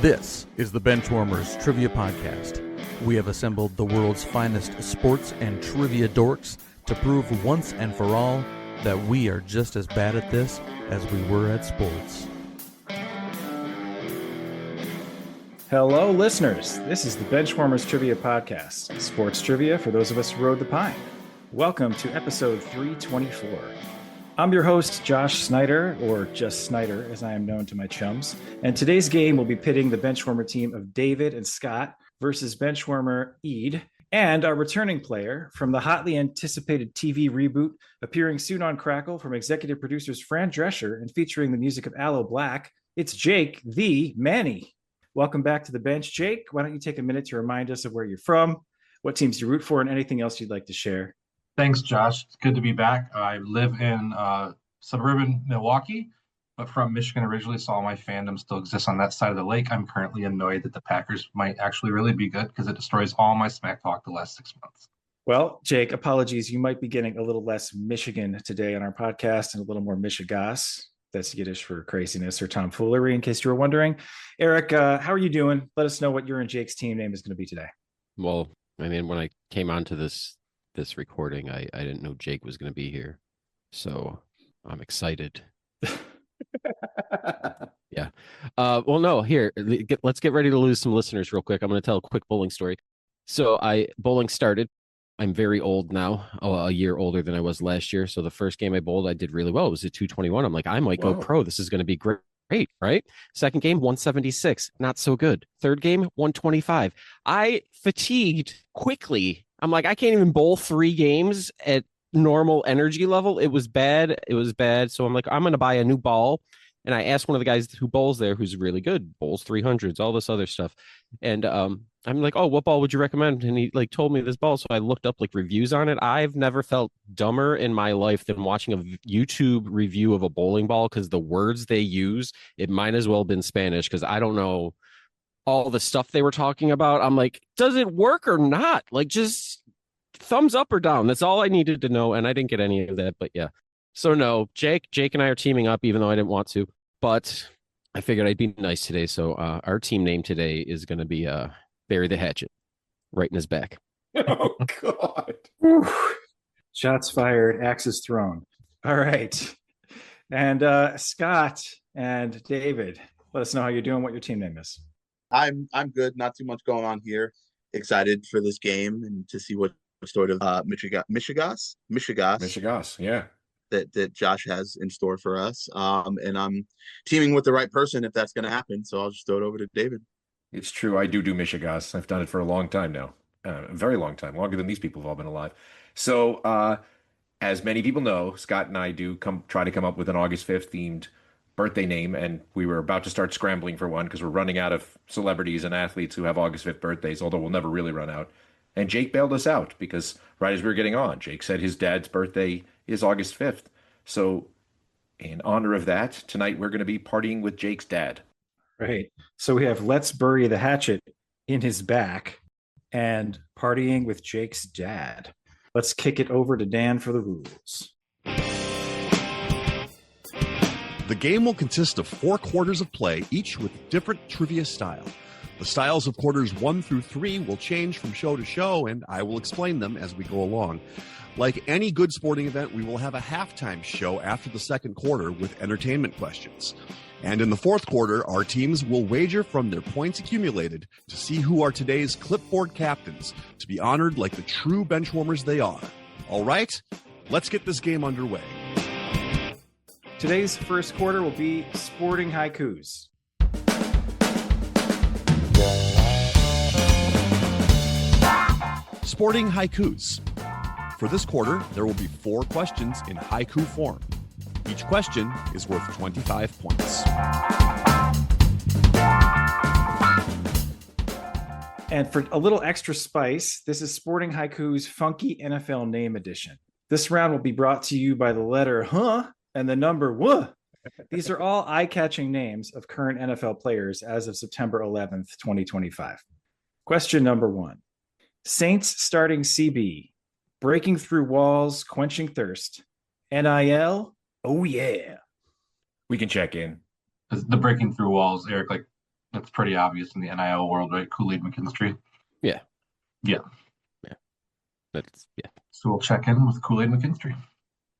This is the Benchwarmers Trivia Podcast. We have assembled the world's finest sports and trivia dorks to prove once and for all that we are just as bad at this as we were at sports. Hello, listeners. This is the Benchwarmers Trivia Podcast, sports trivia for those of us who rode the pine. Welcome to episode 324. I'm your host, Josh Snyder, or just Snyder, as I am known to my chums. And today's game will be pitting the Benchwarmer team of David and Scott versus Benchwarmer Ede, and our returning player from the hotly anticipated TV reboot, appearing soon on Crackle from executive producers Fran Drescher and featuring the music of Aloe Black, it's Jake the Manne. Welcome back to the bench, Jake. Why don't you take a minute to remind us of where you're from, what teams you root for, and anything else you'd like to share? Thanks, Josh. It's good to be back. I live in suburban Milwaukee, but from Michigan originally, so all my fandom still exists on that side of the lake. I'm currently annoyed that the Packers might actually really be good because it destroys all my smack talk the last 6 months. Well, Jake, apologies. You might be getting a little less Michigan today on our podcast and a little more mishegas. That's Yiddish for craziness or tomfoolery, in case you were wondering. Eric, how are you doing? Let us know what your and Jake's team name is going to be today. Well, I mean, when I came onto this recording, I didn't know Jake was going to be here, so I'm excited. Yeah. Well, no, here, let's get ready to lose some listeners real quick. I'm going to tell a quick bowling story. So bowling started. I'm very old now, a year older than I was last year. So the first game I bowled, I did really well. It was at 221. I'm like, I might go pro. This is going to be great. Right? Second game, 176. Not so good. Third game, 125. I fatigued quickly. I'm like, I can't even bowl 3 games at normal energy level. It was bad. So I'm like, I'm going to buy a new ball. And I asked one of the guys who bowls there, who's really good, bowls 300s, all this other stuff. And I'm like, oh, what ball would you recommend? And he told me this ball. So I looked up reviews on it. I've never felt dumber in my life than watching a YouTube review of a bowling ball, because the words they use, it might as well have been Spanish, because I don't know all the stuff they were talking about. I'm like, does it work or not? Just thumbs up or down. That's all I needed to know. And I didn't get any of that. But yeah. So no, Jake and I are teaming up, even though I didn't want to. But I figured I'd be nice today. So our team name today is going to be Bury the Hatchet, right in his back. Oh, God. Whew. Shots fired, axes thrown. All right. And Scott and David, let us know how you're doing, what your team name is. I'm good. Not too much going on here. Excited for this game and to see what sort of mishegas, yeah, that Josh has in store for us. And I'm teaming with the right person if that's going to happen. So I'll just throw it over to David. It's true. I do mishegas. I've done it for a long time now, a very long time, longer than these people have all been alive. So, as many people know, Scott and I do try to come up with an August 5th themed birthday name, and we were about to start scrambling for one because we're running out of celebrities and athletes who have August 5th birthdays, although we'll never really run out. And Jake bailed us out because right as we were getting on, Jake said his dad's birthday is August 5th. So in honor of that, tonight we're going to be partying with Jake's dad. Right. So we have Let's Bury the Hatchet in his back and partying with Jake's dad. Let's kick it over to Dan for the rules. The game will consist of 4 quarters of play, each with different trivia style. The styles of quarters 1 through 3 will change from show to show, and I will explain them as we go along. Like any good sporting event, we will have a halftime show after the second quarter with entertainment questions. And in the fourth quarter, our teams will wager from their points accumulated to see who are today's clipboard captains, to be honored like the true benchwarmers they are. All right, let's get this game underway. Today's first quarter will be sporting haikus. Sporting haikus. For this quarter, there will be 4 questions in haiku form. Each question is worth 25 points. And for a little extra spice, this is Sporting Haiku's Funky NFL Name Edition. This round will be brought to you by the letter huh and the number wuh. These are all eye-catching names of current NFL players as of September 11th, 2025. Question number 1. Saints starting CB. Breaking through walls, quenching thirst. NIL, oh yeah. We can check in. The breaking through walls, Eric, It's pretty obvious in the NIL world, right? Kool-Aid McKinstry. Yeah. Yeah. That's yeah. So we'll check in with Kool-Aid McKinstry.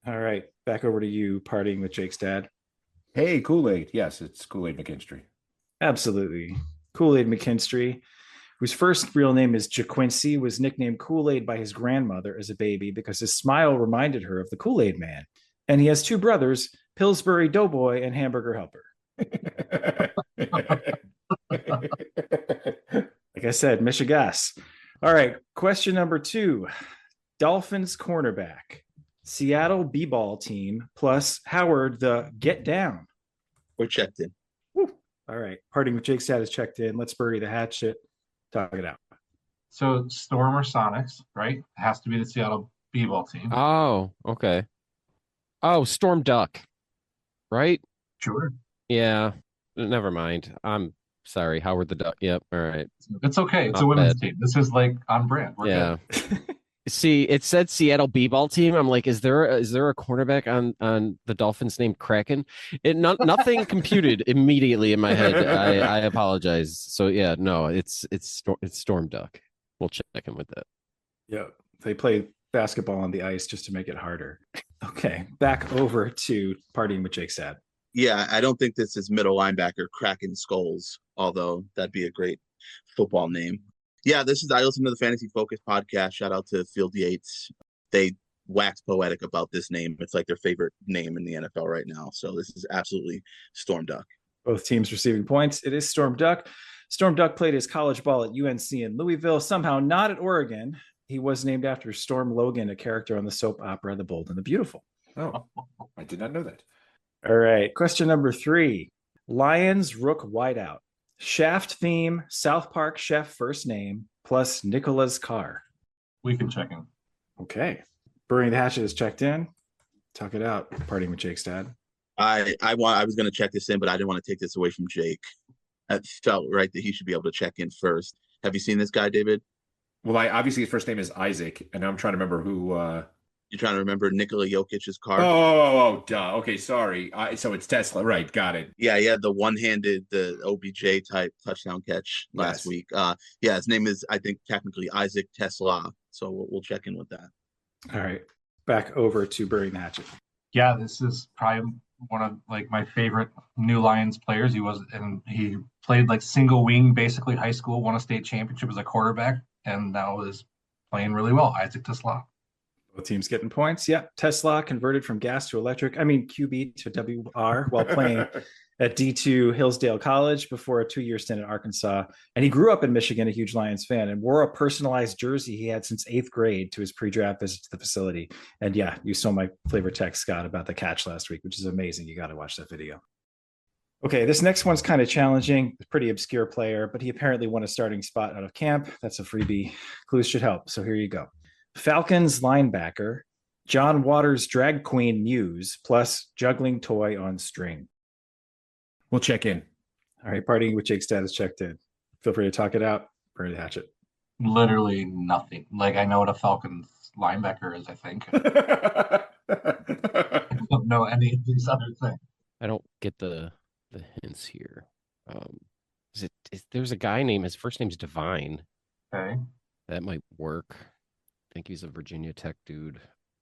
All right, back over to you, partying with Jake's dad. Hey, Kool-Aid. Yes, it's Kool-Aid McKinstry. Absolutely. Kool-Aid McKinstry, whose first real name is JaQuincy, was nicknamed Kool-Aid by his grandmother as a baby because his smile reminded her of the Kool-Aid Man. And he has two brothers, Pillsbury Doughboy and Hamburger Helper. Like I said, mishegas. All right, question number 2. Dolphins cornerback, Seattle B-ball team plus Howard the Get Down. We're checked in. Woo. All right, parting with Jake's dad is checked in. Let's bury the hatchet. Talk it out. So Storm or Sonics, right? It has to be the Seattle B-ball team. Oh, okay. Oh, Storm Duck, right? Sure. Yeah. Never mind. I'm sorry. Howard the Duck. Yep. All right. It's okay. It's Not a women's bad. team. This is like on brand. We're Yeah. good. See, it said Seattle B-ball team. I'm like, is there a cornerback on the Dolphins named Kraken? Nothing computed immediately in my head. I apologize. So yeah, no, it's Storm Duck. We'll check in with that. Yeah, they play basketball on the ice just to make it harder. Okay, back over to partying with Jake's dad. Yeah, I don't think this is middle linebacker Kraken Skulls, although that'd be a great football name. Yeah, I listen to the Fantasy Focus podcast. Shout out to Field Yates. They wax poetic about this name. It's like their favorite name in the NFL right now. So this is absolutely Storm Duck. Both teams receiving points. It is Storm Duck. Storm Duck played his college ball at UNC in Louisville, somehow not at Oregon. He was named after Storm Logan, a character on the soap opera The Bold and the Beautiful. Oh, I did not know that. All right, question number 3. Lions Rook Wideout. Shaft theme, South Park chef first name, plus Nicholas Carr. We can check in. Okay. Burying the hatchet is checked in. Talk it out. Partying with Jake's dad. I was going to check this in, but I didn't want to take this away from Jake. It felt right that he should be able to check in first. Have you seen this guy, David? Well, obviously his first name is Isaac, and I'm trying to remember who. You're trying to remember Nikola Jokic's car? Oh, duh. Okay, sorry. So it's Tesla, right? Got it. Yeah, the one-handed, the OBJ type touchdown catch last week. His name is, I think, technically Isaac Tesla. So we'll check in with that. All right, back over to burying the hatchet. Yeah, this is probably one of like my favorite new Lions players. He played like single wing, basically high school, won a state championship as a quarterback, and now is playing really well. Isaac Tesla. Both teams getting points. Yeah, Tesla converted from gas to electric. QB to WR while playing at D2 Hillsdale College before a 2-year stint at Arkansas. And he grew up in Michigan, a huge Lions fan, and wore a personalized jersey he had since 8th grade to his pre-draft visit to the facility. And yeah, you saw my flavor text, Scott, about the catch last week, which is amazing. You got to watch that video. Okay, this next one's kind of challenging. A pretty obscure player, but he apparently won a starting spot out of camp. That's a freebie. Clues should help. So here you go. Falcons linebacker, John Waters drag queen muse, plus juggling toy on string. We'll check in. All right, partying with Jake's dad is checked in. Feel free to talk it out. Bury the hatchet. Literally nothing. Like I know what a Falcons linebacker is, I think. I don't know any of these other things. I don't get the hints here. There's a guy named, his first name's Divine. Okay. That might work. I think he's a Virginia Tech dude.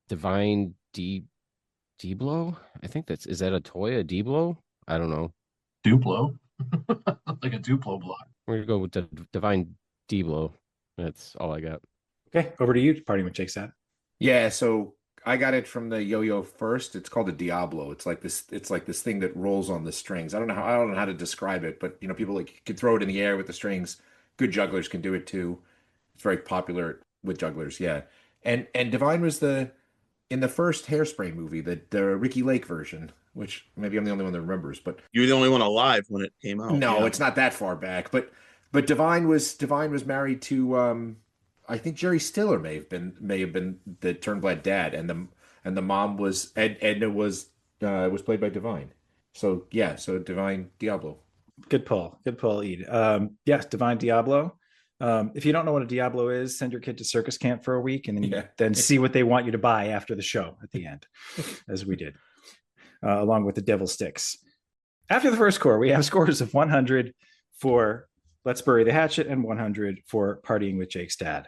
Divine Deblo? I think is that a toy, a Deblo? I don't know. Duplo. Like a Duplo block. We're gonna go with the Divine Deblo. That's all I got. Okay, over to you, partying with Jake's dad. Yeah, so I got it from the yo-yo first. It's called a Diablo. It's like this thing that rolls on the strings. I don't know how to describe it, but people can throw it in the air with the strings. Good jugglers can do it too. It's very popular with jugglers, yeah. And Divine was in the first Hairspray movie, the Ricky Lake version, which maybe I'm the only one that remembers, but You were the only one alive when it came out. no, Yeah. it's not that far back. But Divine was married to I think Jerry Stiller may have been the Turnblad dad, and the mom was Edna was played by Divine. So yeah, so Divine Diablo. Good pull, Ede. Yes, Divine Diablo. If you don't know what a Diablo is, send your kid to circus camp for a week and then see what they want you to buy after the show at the end, as we did, along with the devil sticks. After the first core, we have scores of 100, for Let's Bury the Hatchet, and 100 for Partying with Jake's Dad.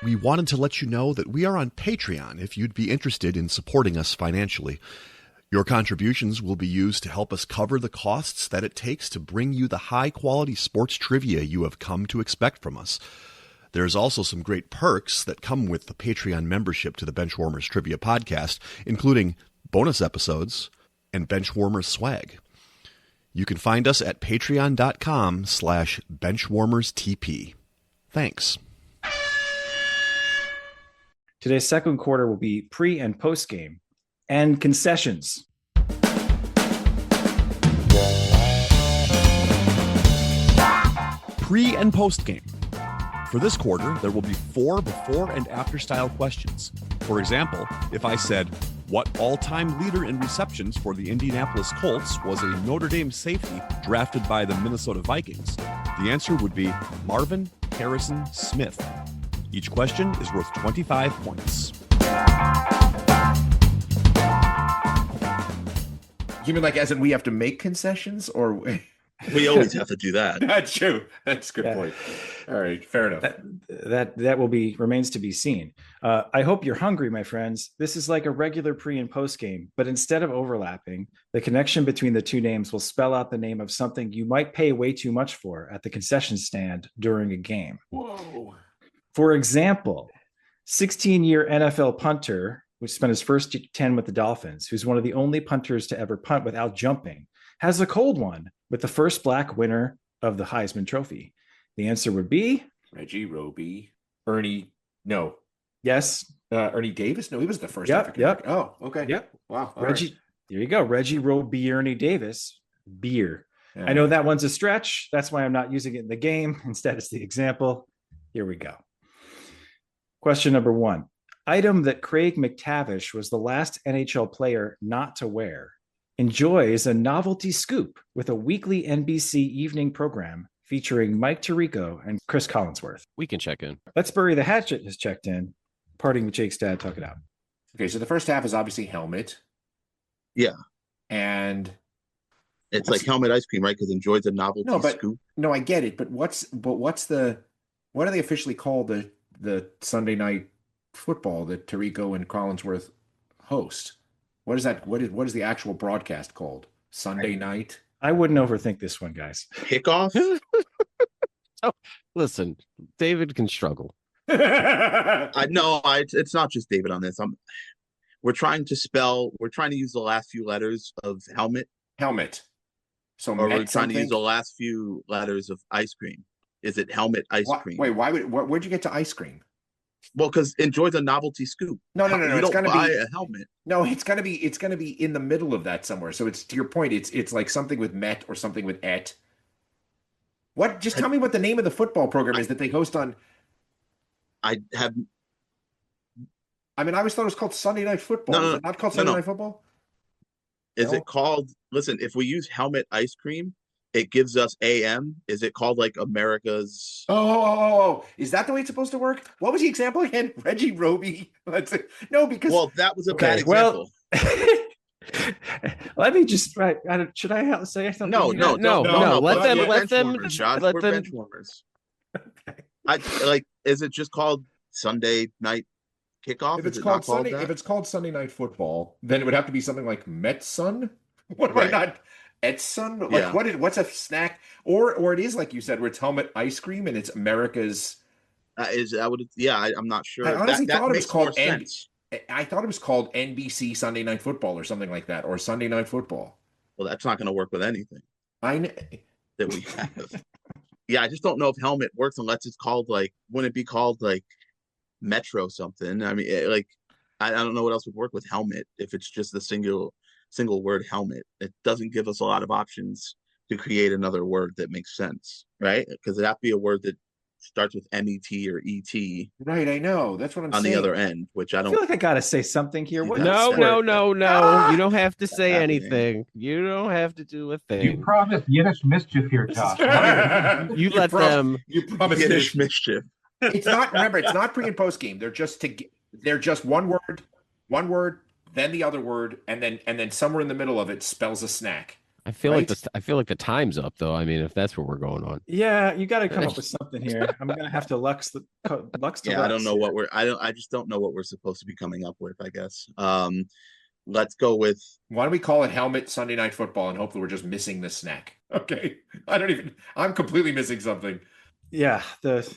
We wanted to let you know that we are on Patreon if you'd be interested in supporting us financially. Your contributions will be used to help us cover the costs that it takes to bring you the high-quality sports trivia you have come to expect from us. There's also some great perks that come with the Patreon membership to the Benchwarmers Trivia Podcast, including bonus episodes and Benchwarmers swag. You can find us at patreon.com/benchwarmerstp. Thanks. Today's second quarter will be pre- and post-game and concessions. Pre- and post-game. For this quarter, there will be 4 before and after style questions. For example, if I said, what all-time leader in receptions for the Indianapolis Colts was a Notre Dame safety drafted by the Minnesota Vikings, the answer would be Marvin Harrison Smith. Each question is worth 25 points. You mean like as in we have to make concessions, or We always have to do that. That's true. That's a good point. All right, fair enough. That will be remains to be seen. I hope you're hungry, my friends. This is like a regular pre- and post-game, but instead of overlapping, the connection between the two names will spell out the name of something you might pay way too much for at the concession stand during a game. Whoa. For example, 16-year NFL punter, who spent his first 10 with the Dolphins, who's one of the only punters to ever punt without jumping, has a cold one with the first black winner of the Heisman Trophy. The answer would be Reggie Roby. Ernie. No. yes. Ernie Davis? No, he was the first. Yep, African yep. American. Oh, okay. Yep. Wow. All Reggie. right. There you go. Reggie Roby Ernie Davis. Beer. Yeah. I know that one's a stretch. That's why I'm not using it in the game. Instead, it's the example. Here we go. Question number 1. Item that Craig McTavish was the last NHL player not to wear enjoys a novelty scoop with a weekly NBC evening program featuring Mike Tirico and Chris Collinsworth. We can check in. Let's Bury the Hatchet has checked in. Parting with Jake's Dad, talk it out. Okay, so the first half is obviously helmet. Yeah. And It's like helmet ice cream, right? Because enjoys a novelty scoop. No, I get it. But what do they officially call the Sunday night football that Tirico and Collinsworth host? What is that? What is the actual broadcast called? Sunday night? I wouldn't overthink this one, guys. Kickoff? Oh, listen, David can struggle. It's not just David on this. We're trying to use the last few letters of helmet. Helmet. So Or we're trying to use the last few letters of ice cream. Is it helmet ice cream? Wait, where'd you get to ice cream? Well, because enjoys a novelty scoop. No. You It's don't gonna buy be a helmet. No, it's gonna be in the middle of that somewhere. So it's to your point. It's like something with Met or something with Et. What? Just tell me what the name of the football program is that they host on. I always thought it was called Sunday Night Football. No, Is it not called Sunday Night Football? Is No? it called? Listen, if we use helmet ice cream, it gives us AM. Is it called like America's? Oh! Is that the way it's supposed to work? What was the example again? Reggie Roby. No, because That was a Okay, bad example. Let me just should I say something? No. Let them. Josh, let we're them. benchwarmers. Okay. Is it just called Sunday night kickoff? if it's Is it called not called Sunday, that? if it's called Sunday Night Football, then it would have to be something like Metsun. What am I Right. not? Etsun? Like Yeah. what's a snack? Or it is like you said, where it's helmet ice cream and it's America's. I'm not sure. I honestly that thought it was makes called more sense. I thought it was called NBC Sunday Night Football or something like that, or Sunday Night Football. Well, that's not going to work with anything I know. that we have. Yeah, I just don't know if helmet works unless it's called wouldn't it be called Metro something? I mean, I don't know what else would work with helmet if it's just the single word helmet. It doesn't give us a lot of options to create another word that makes sense, right? Because it'd have to be a word that starts with MET or ET Right, I know. That's what I'm on saying. the other end, which I I don't. feel like I gotta say something here. What No. Ah! You don't have to say happening. anything. You don't have to do a You thing. promised Yiddish Mischief here, Josh. You let them. You promised Yiddish Mischief. It's not. Remember, it's not pre and post game. They're just one word, then the other word, and then somewhere in the middle of it spells a snack. I feel Right? like the time's up though. I mean, if that's where we're going on. Yeah, you got to come up with something here. I'm gonna have to Lux to Yeah, I don't Lux know here. what we're. I just don't know what we're supposed to be coming up with. I guess. Let's go with. Why don't we call it Helmet Sunday Night Football and hope that we're just missing the snack? Okay. I'm completely missing something. Yeah, the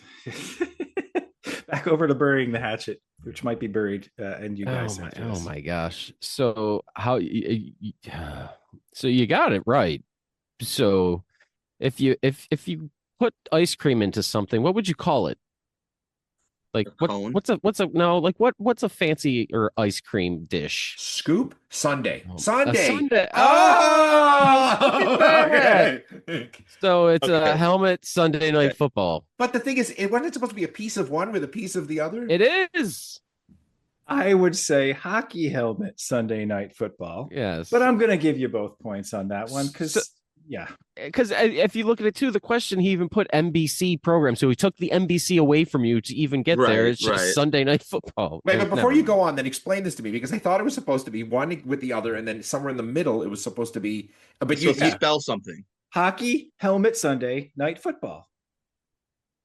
back over to burying the hatchet, which might be buried, and you guys. Oh my gosh! So so you got it right. So if you put ice cream into something, what would you call it? Like A cone? what's a fancy or ice cream dish? Scoop Sunday. A Sunday. sundae. Oh, Look at that. okay. So it's a Okay. helmet Sunday night Okay. football. But the thing is, it wasn't supposed to be a piece of one with a piece of the other. It is. I would say hockey helmet Sunday night football, Yes. but I'm gonna give you both points on that one because So- because if you look at it too, the question, he even put NBC program, so he took the NBC away from you to even get there. Right, It's just right. Sunday night football. Wait, but Never before you mind. go on, then explain this to me because I thought it was supposed to be one with the other, and then somewhere in the middle it was supposed to be. But So if you yeah. spell something. hockey helmet Sunday night football.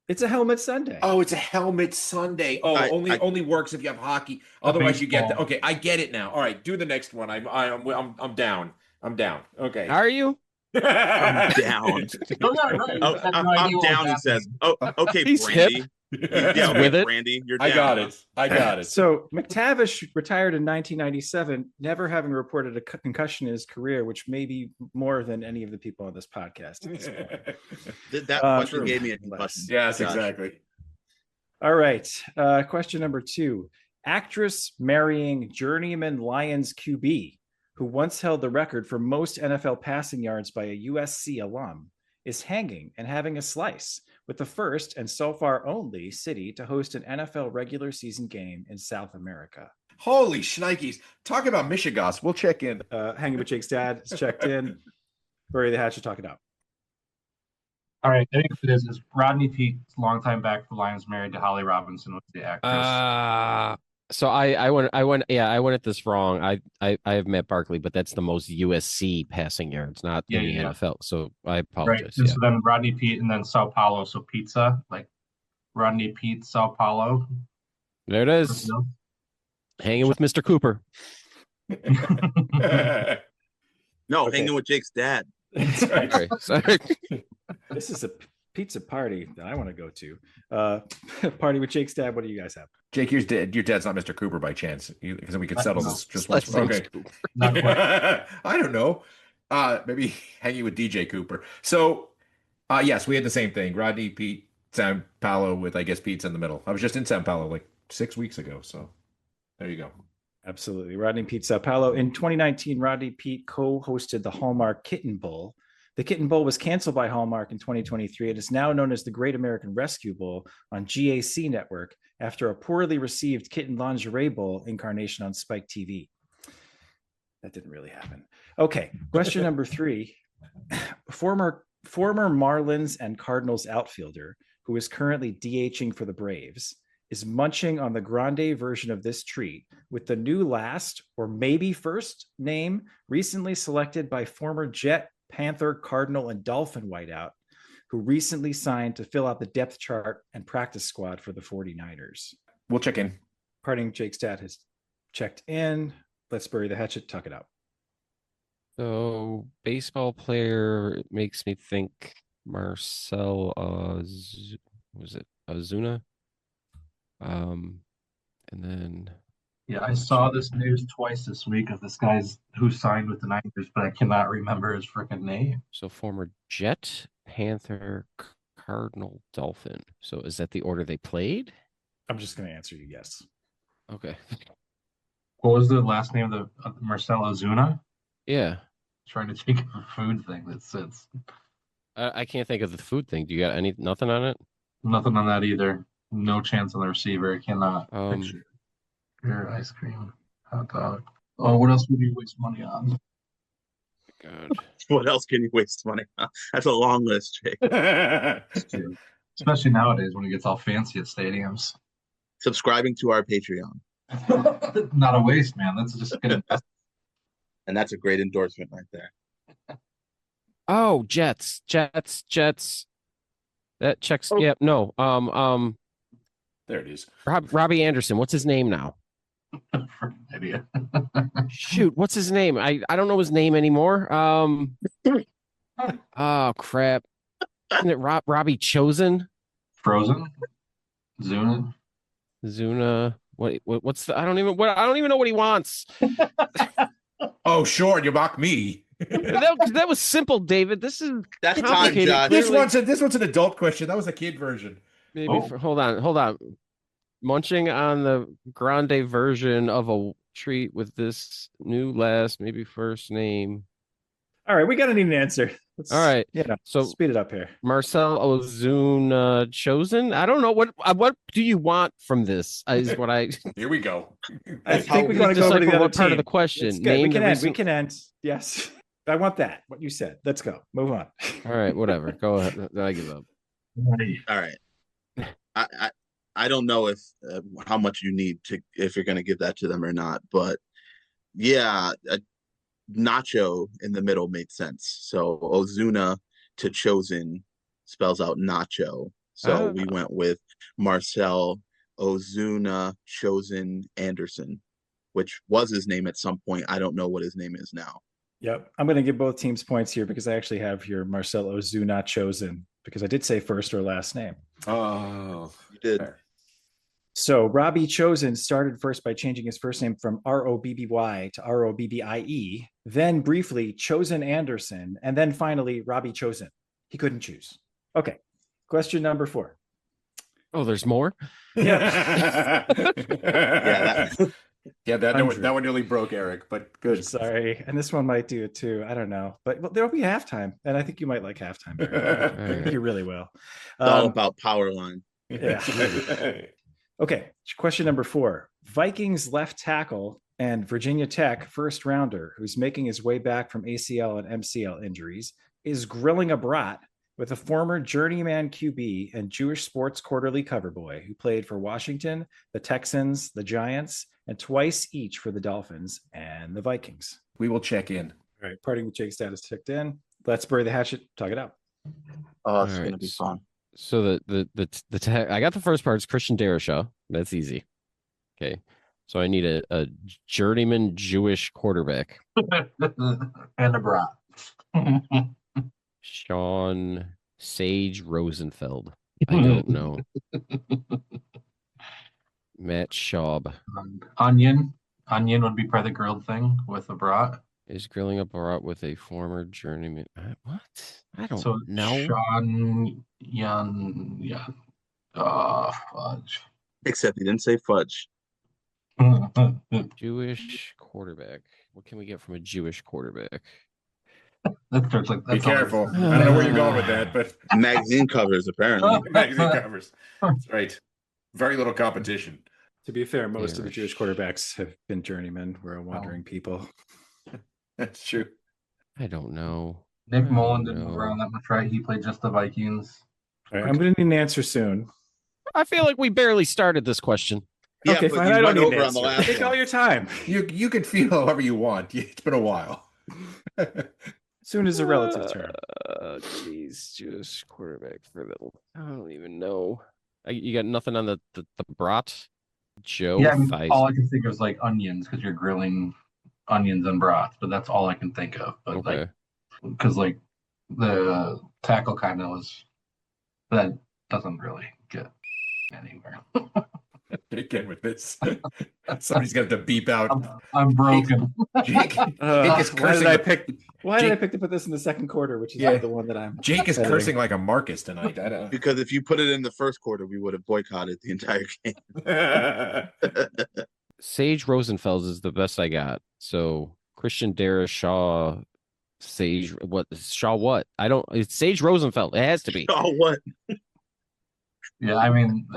It's a helmet Sunday. Oh, it's a helmet Sunday. Oh, I- only works if you have hockey. Otherwise, you get the. baseball. Okay, I get it now. All right, do the next one. I'm down. I'm down. Okay. Are you? I'm down. Still got it right. Oh, I had no I'm idea what down. He was says. Oh, okay, He's Brandy. hip. Yeah, He's okay, with it. Brandy, you're down. I got it. I got it. So McTavish retired in 1997, never having reported a concussion in his career, which may be more than any of the people on this podcast. At this point. That question True. gave me a concussion. Yes, Josh. exactly. All right. Question number 2. Actress marrying journeyman Lions QB, who once held the record for most NFL passing yards by a USC alum, is hanging and having a slice with the first and so far only city to host an NFL regular season game in South America. Holy shnikes. Talk about mishegas. We'll check in. Hanging with Jake's dad is checked in. Bury the hatchet, talk it out. All right, I think it is Rodney Peete, longtime back for Lions, married to Holly Robinson, was the actress. So I went at this wrong. I have Matt Barkley, but that's the most USC passing yards, not in the NFL. So I Right. apologize. And so then Rodney Peete and then Sao Paulo. So pizza, like Rodney Peete, Sao Paulo. There it is. Hanging with Mr. Cooper. No, Okay. hanging with Jake's dad. Sorry. This is a pizza party that I want to go to. Party with Jake's dad. What do you guys have? Jake, your dad's not Mr. Cooper by chance. Because then we could settle this just once. Let's say Okay. Cooper. Not quite. I don't know. Maybe hanging with DJ Cooper. So, yes, we had the same thing. Rodney, Pete, Sao Paulo with, I guess, Pete's in the middle. I was just in Sao Paulo like 6 weeks ago. So there you go. Absolutely. Rodney Peete, Sao Paulo. In 2019, Rodney Peete co-hosted the Hallmark Kitten Bowl. The Kitten Bowl was canceled by Hallmark in 2023. It is now known as the Great American Rescue Bowl on GAC Network after a poorly received Kitten Lingerie Bowl incarnation on Spike TV. That didn't really happen. Okay, question number 3. Former Marlins and Cardinals outfielder, who is currently DHing for the Braves, is munching on the grande version of this treat with the new last or maybe first name recently selected by former Jet, Panther, Cardinal, and Dolphin wideout, who recently signed to fill out the depth chart and practice squad for the 49ers. We'll check in. Parting Jake's dad has checked in. Let's bury the hatchet, tuck it out. So baseball player makes me think Marcel was it Ozuna? And then Yeah, I saw this news twice this week of this guy's who signed with the Niners, but I cannot remember his freaking name. so former Jet, Panther, Cardinal, Dolphin. So is that the order they played? I'm just going to answer you yes. Okay. What was the last name of the Marcel Ozuna? Yeah. Trying to think of a food thing that sits. I can't think of the food thing. Do you got nothing on it? Nothing on that either. No chance on the receiver. I cannot Um, picture. Your ice cream, hot dog. Oh, what else would you waste money on? God. What else can you waste money on? That's a long list, Jake. Especially nowadays when it gets all fancy at stadiums. Subscribing to our Patreon. Not a waste, man. That's just good. And that's a great endorsement right there. Oh, Jets. That checks. Oh. Yeah, no. There it is. Robbie Anderson. What's his name now? Idea. Shoot, what's his name? I don't know his name anymore. Oh crap. Isn't it Robbie Chosen? Frozen. Zuna. What's the I don't even know what he wants. Oh, sure, you mock me. that was simple, David. This is That's time, complicated. Josh. This one's an adult question. That was a kid version. Maybe Oh. hold on. Munching on the grande version of a treat with this new last, maybe first name. All right, we got to need an answer. All right. So So speed it up here. Marcel Ozuna Chosen. I don't know what do you want from this? Is what I Here we go. I think we're going to just go over to the other what part of team. the question? It's good. Name We can the end. We recent- can end. Yes, I want that. What you said. Let's go. Move on. All right, whatever. Go ahead. I give up. All right. I don't know if how much you need to if you're going to give that to them or not, but yeah, Nacho in the middle made sense. So Ozuna to Chosen spells out Nacho. So we went with Marcel Ozuna Chosen Anderson, which was his name at some point. I don't know what his name is now. Yep. I'm going to give both teams points here because I actually have here Marcel Ozuna Chosen because I did say first or last name. Oh, You did. fair. So Robbie Chosen started first by changing his first name from Robby to Robbie, then briefly Chosen Anderson, and then finally Robbie Chosen. He couldn't choose. Okay. Question number 4. Oh, there's more? Yeah. Yeah, that one nearly broke Eric, but good. Sorry. And this one might do it too. I don't know. But there'll be halftime. And I think you might like halftime. I think you really will. It's all about power line. Yeah. Okay. Question number 4. Vikings left tackle and Virginia Tech first rounder who's making his way back from ACL and MCL injuries is grilling a brat with a former journeyman QB and Jewish Sports Quarterly cover boy who played for Washington, the Texans, the Giants, and twice each for the Dolphins and the Vikings. We will check in. All right. Parting with Jake status ticked in. Let's bury the hatchet. Talk it out. Oh, it's All going to right. be fun. So I got the first part. It's Christian Darashaw. That's easy. Okay. So I need a journeyman Jewish quarterback. And a brat. Sean Sage Rosenfeld. I don't know. Matt Schaub Onion would be part of the grilled thing with a brat. is grilling up a brat with a former journeyman. What? I don't So know. Sean fudge. Except he didn't say fudge. Jewish quarterback. What can we get from a Jewish quarterback? That starts like Be that's all it careful. is. I don't know where you're going with that, but Magazine covers, apparently. magazine covers. That's right. Very little competition. To be fair, most Yeah, of the Jewish quarterbacks have been journeymen. We're wandering people. That's true. I don't know. Nick I Mullen don't didn't move know. around that much, right? He played just the Vikings. All right, I'm going to need an answer soon. I feel like we barely stared this question. Yeah, Okay, but fine. you I don't went need an over on the answer. last Take one. all your time. You can feel however you want. It's been a while. Soon is a relative term. Jeez, Jewish quarterback for the. I don't even know. You got nothing on the brat? Joe Yeah, I mean, Theis- all I can think of is like onions because you're grilling onions and brats, but that's all I can think of. But Okay. like, because like the tackle kind of was that doesn't really get anywhere. Again with this. Somebody's got to beep out. I'm broken. Jake is Why cursing. did I pick? Why did I Jake- pick to put this in the second quarter, which is Yeah. the one that I'm? Jake is editing. cursing like a Markkus tonight. I don't Because if you put it in the first quarter, we would have boycotted the entire game. Sage Rosenfeld is the best I got. So Christian Darashaw, Sage what Shaw what? I don't. It's Sage Rosenfeld. It has to be. Oh, what? Yeah, I mean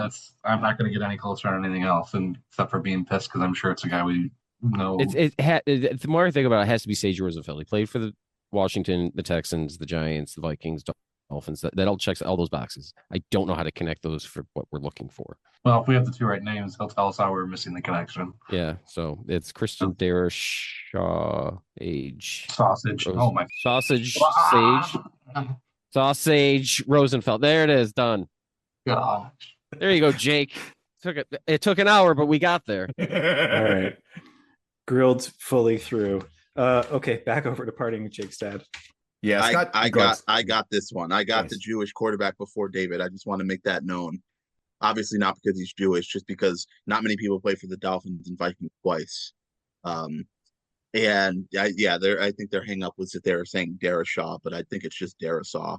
I'm not going to get any closer on anything else, and except for being pissed because I'm sure it's a guy we know. The more I think about it, it has to be Sage Rosenfeld. He played for the Washington, the Texans, the Giants, the Vikings, Dolphins. That all checks all those boxes. I don't know how to connect those for what we're looking for. Well, if we have the two right names, he'll tell us how we're missing the connection. Yeah, so it's Christian Darashaw age. Sausage. Oh my. Sausage, Sage. Sausage, Rosenfeld. There it is, done. Gosh. There you go, Jake. It took an hour, but we got there. All right. Grilled fully through. Okay, back over to partying with Jake's dad. Yeah, I got this one. I got the Jewish quarterback before David. I just want to make that known. Obviously not because he's Jewish, just because not many people play for the Dolphins and Vikings twice. I think their hang up was that they were saying Darashaw, but I think it's just Darasaw,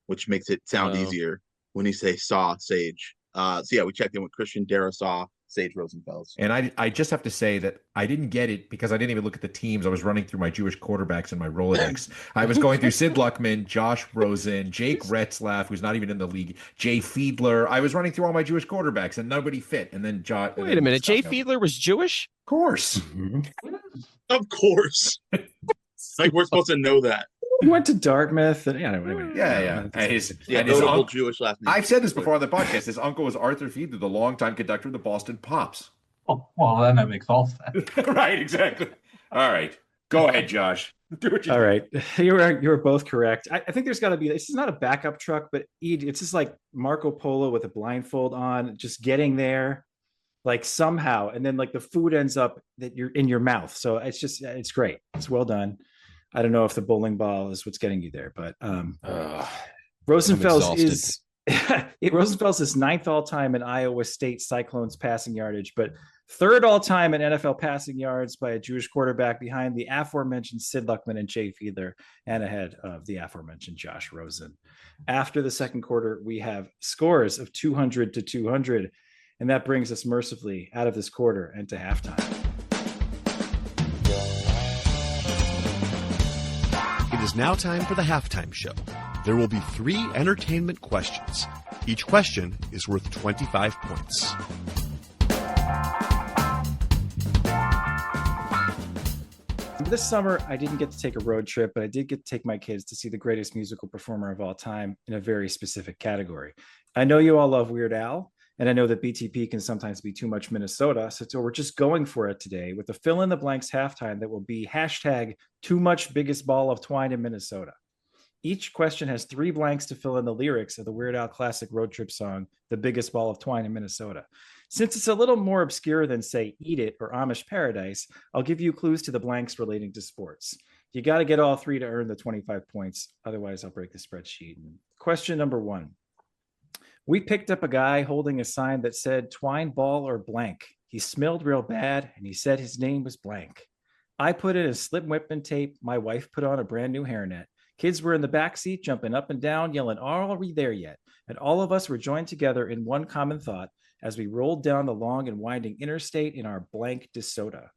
which makes it sound easier when you say Sage. We checked in with Christian Darasaw, Sage Rosenfels. And I just have to say that I didn't get it because I didn't even look at the teams. I was running through my Jewish quarterbacks in my Rolodex. I was going through Sid Luckman, Josh Rosen, Jake Retzlaff, who's not even in the league, Jay Fiedler. I was running through all my Jewish quarterbacks and nobody fit. And then Wait a minute, Jay Fiedler was Jewish? Of course. Of course. Like we're supposed to know that. He went to Dartmouth. And, anyway. Yeah. And his notable Jewish last name. I've said this before on the podcast. His uncle was Arthur Fiedler, the longtime conductor of the Boston Pops. Oh, well, then that makes all sense. Right, exactly. All right. Go ahead, Josh. Do what you All right. You were both correct. I think there's got to be, this is not a backup truck, but it's just like Marco Polo with a blindfold on, just getting there like somehow. And then like the food ends up that you're in your mouth. So it's great. It's well done. I don't know if the bowling ball is what's getting you there, but Rosenfels is Rosenfels is 9th all time in Iowa State Cyclones passing yardage, but 3rd all time in NFL passing yards by a Jewish quarterback behind the aforementioned Sid Luckman and Jay Fiedler and ahead of the aforementioned Josh Rosen. After the second quarter, we have scores of 200-200, and that brings us mercifully out of this quarter and to halftime. It is now time for the halftime show. There will be 3 entertainment questions. Each question is worth 25 points. This summer, I didn't get to take a road trip, but I did get to take my kids to see the greatest musical performer of all time in a very specific category. I know you all love Weird Al, and I know that BTP can sometimes be too much Minnesota, so we're just going for it today with a fill-in-the-blanks halftime that will be #TooMuchBiggestBallOfTwine in Minnesota. Each question has 3 blanks to fill in the lyrics of the Weird Al classic road trip song, The Biggest Ball of Twine in Minnesota. Since it's a little more obscure than, say, Eat It or Amish Paradise, I'll give you clues to the blanks relating to sports. You got to get all 3 to earn the 25 points. Otherwise, I'll break the spreadsheet. Question number 1. We picked up a guy holding a sign that said twine ball or blank. He smelled real bad, and he said his name was blank. I put in a slip whipping tape. My wife put on a brand new hairnet. Kids were in the back seat, jumping up and down, yelling, "Are we there yet?" And all of us were joined together in one common thought as we rolled down the long and winding interstate in our blank DeSoto.